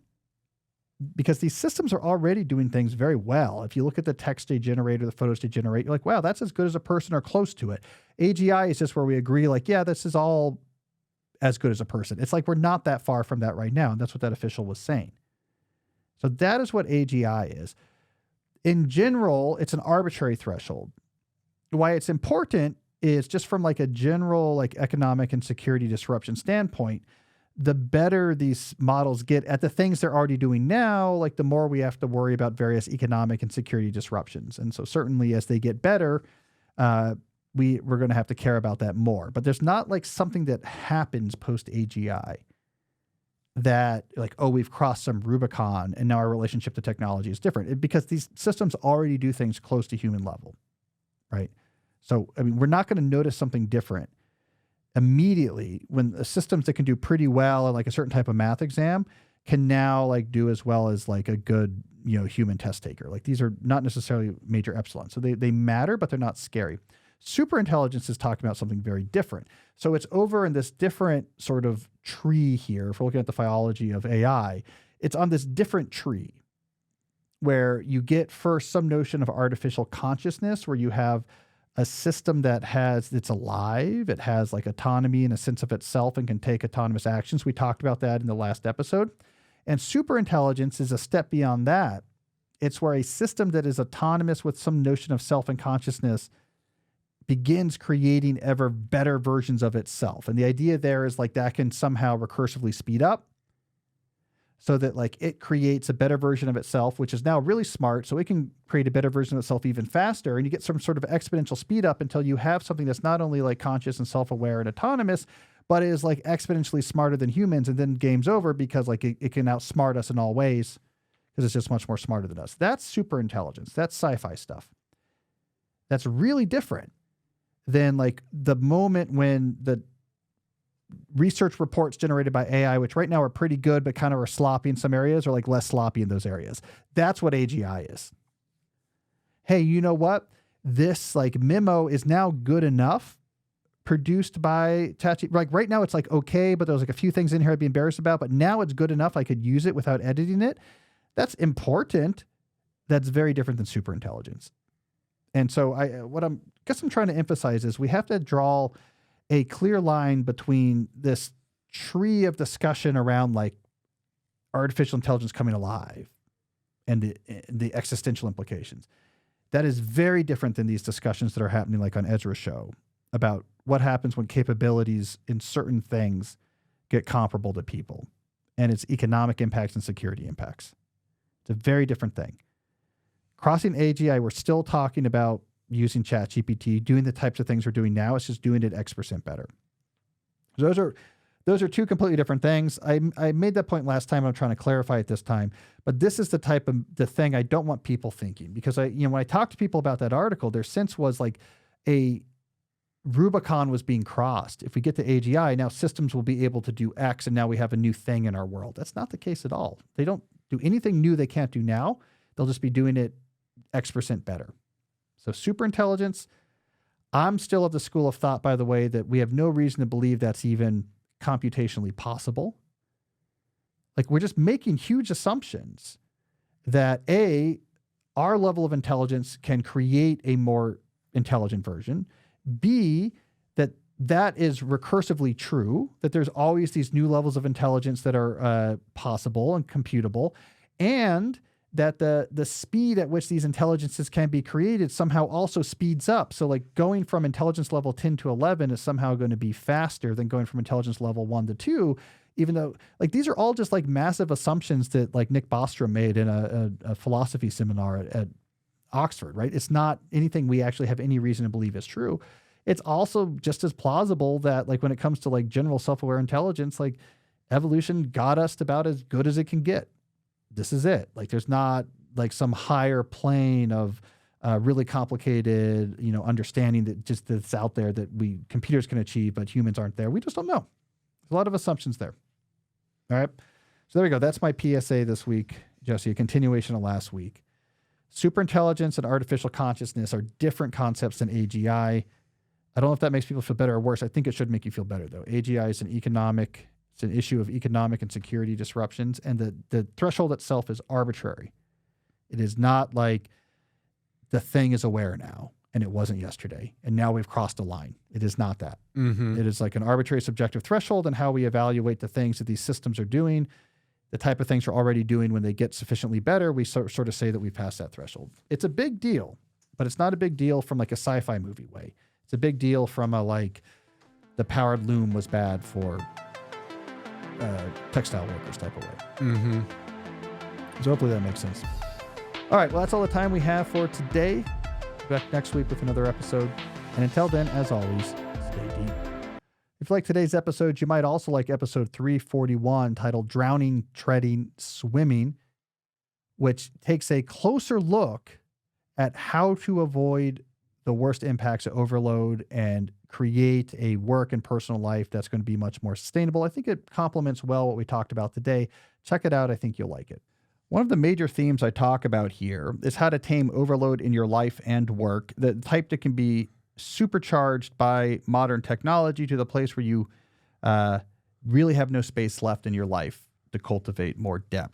because these systems are already doing things very well. If you look at the text they generate or the photos they generate, you're like, wow, that's as good as a person or close to it. AGI is just where we agree like, yeah, this is all as good as a person. It's like we're not that far from that right now. And that's what that official was saying. So that is what AGI is. In general, it's an arbitrary threshold. Why it's important is just from like a general like economic and security disruption standpoint, the better these models get at the things they're already doing now, like the more we have to worry about various economic and security disruptions. And so certainly as they get better, we're going to have to care about that more. But there's not like something that happens post AGI that like, oh, we've crossed some Rubicon and now our relationship to technology is different, because these systems already do things close to human level, right? So, I mean, we're not going to notice something different immediately when the systems that can do pretty well at like a certain type of math exam can now like do as well as like a good, human test taker. Like these are not necessarily major epsilon. So they matter, but they're not scary. Superintelligence is talking about something very different. So it's over in this different sort of tree here. If we're looking at the phylogeny of AI, it's on this different tree where you get first some notion of artificial consciousness, where you have a system it's alive, it has like autonomy and a sense of itself and can take autonomous actions. We talked about that in the last episode. And superintelligence is a step beyond that. It's where a system that is autonomous with some notion of self and consciousness begins creating ever better versions of itself. And the idea there is like that can somehow recursively speed up so that like it creates a better version of itself, which is now really smart. So it can create a better version of itself even faster. And you get some sort of exponential speed up until you have something that's not only like conscious and self-aware and autonomous, but is like exponentially smarter than humans. And then game's over because like it can outsmart us in all ways because it's just much more smarter than us. That's super intelligence. That's sci-fi stuff. That's really different than like the moment when the research reports generated by AI, which right now are pretty good, but kind of are sloppy in some areas or like less sloppy in those areas. That's what AGI is. Hey, you know what? This like memo is now good enough produced by ChatGPT. Like right now it's like, okay, but there's like a few things in here I'd be embarrassed about, but now it's good enough. I could use it without editing it. That's important. That's very different than superintelligence. And so I'm trying to emphasize is we have to draw a clear line between this tree of discussion around like artificial intelligence coming alive and the existential implications. That is very different than these discussions that are happening like on Ezra's show about what happens when capabilities in certain things get comparable to people and its economic impacts and security impacts. It's a very different thing. Crossing AGI, we're still talking about using ChatGPT, doing the types of things we're doing now. It's just doing it X% better. Those are two completely different things. I made that point last time. I'm trying to clarify it this time. But this is the type of the thing I don't want people thinking, because when I talk to people about that article, their sense was like a Rubicon was being crossed. If we get to AGI, now systems will be able to do X, and now we have a new thing in our world. That's not the case at all. They don't do anything new they can't do now. They'll just be doing it X% better. So superintelligence, I'm still of the school of thought, by the way, that we have no reason to believe that's even computationally possible. Like we're just making huge assumptions that our level of intelligence can create a more intelligent version. B, that is recursively true, that there's always these new levels of intelligence that are possible and computable, and that the speed at which these intelligences can be created somehow also speeds up. So like going from intelligence level 10 to 11 is somehow going to be faster than going from intelligence level 1 to 2, even though like these are all just like massive assumptions that like Nick Bostrom made in a philosophy seminar at Oxford, right? It's not anything we actually have any reason to believe is true. It's also just as plausible that like when it comes to like general self-aware intelligence, like evolution got us to about as good as it can get. This is it. Like there's not like some higher plane of really complicated, understanding that's out there that computers can achieve, but humans aren't there. We just don't know. There's a lot of assumptions there. All right. So there we go. That's my PSA this week, Jesse, a continuation of last week. Superintelligence and artificial consciousness are different concepts than AGI. I don't know if that makes people feel better or worse. I think it should make you feel better, though. AGI is it's an issue of economic and security disruptions, and the threshold itself is arbitrary. It is not like the thing is aware now, and it wasn't yesterday, and now we've crossed a line. It is not that. Mm-hmm. It is like an arbitrary subjective threshold and how we evaluate the things that these systems are doing, the type of things we're already doing. When they get sufficiently better, we sort of say that we passed that threshold. It's a big deal, but it's not a big deal from like a sci-fi movie way. It's a big deal from a like the powered loom was bad for textile workers type of way. Mm-hmm. So hopefully that makes sense. All right, well, that's all the time we have for today. Back next week with another episode. And until then, as always, stay deep. If you like today's episode, you might also like episode 341 titled Drowning, Treading, Swimming, which takes a closer look at how to avoid the worst impacts of overload and create a work and personal life that's going to be much more sustainable. I think it complements well what we talked about today. Check it out. I think you'll like it. One of the major themes I talk about here is how to tame overload in your life and work, the type that can be supercharged by modern technology to the place where you really have no space left in your life to cultivate more depth.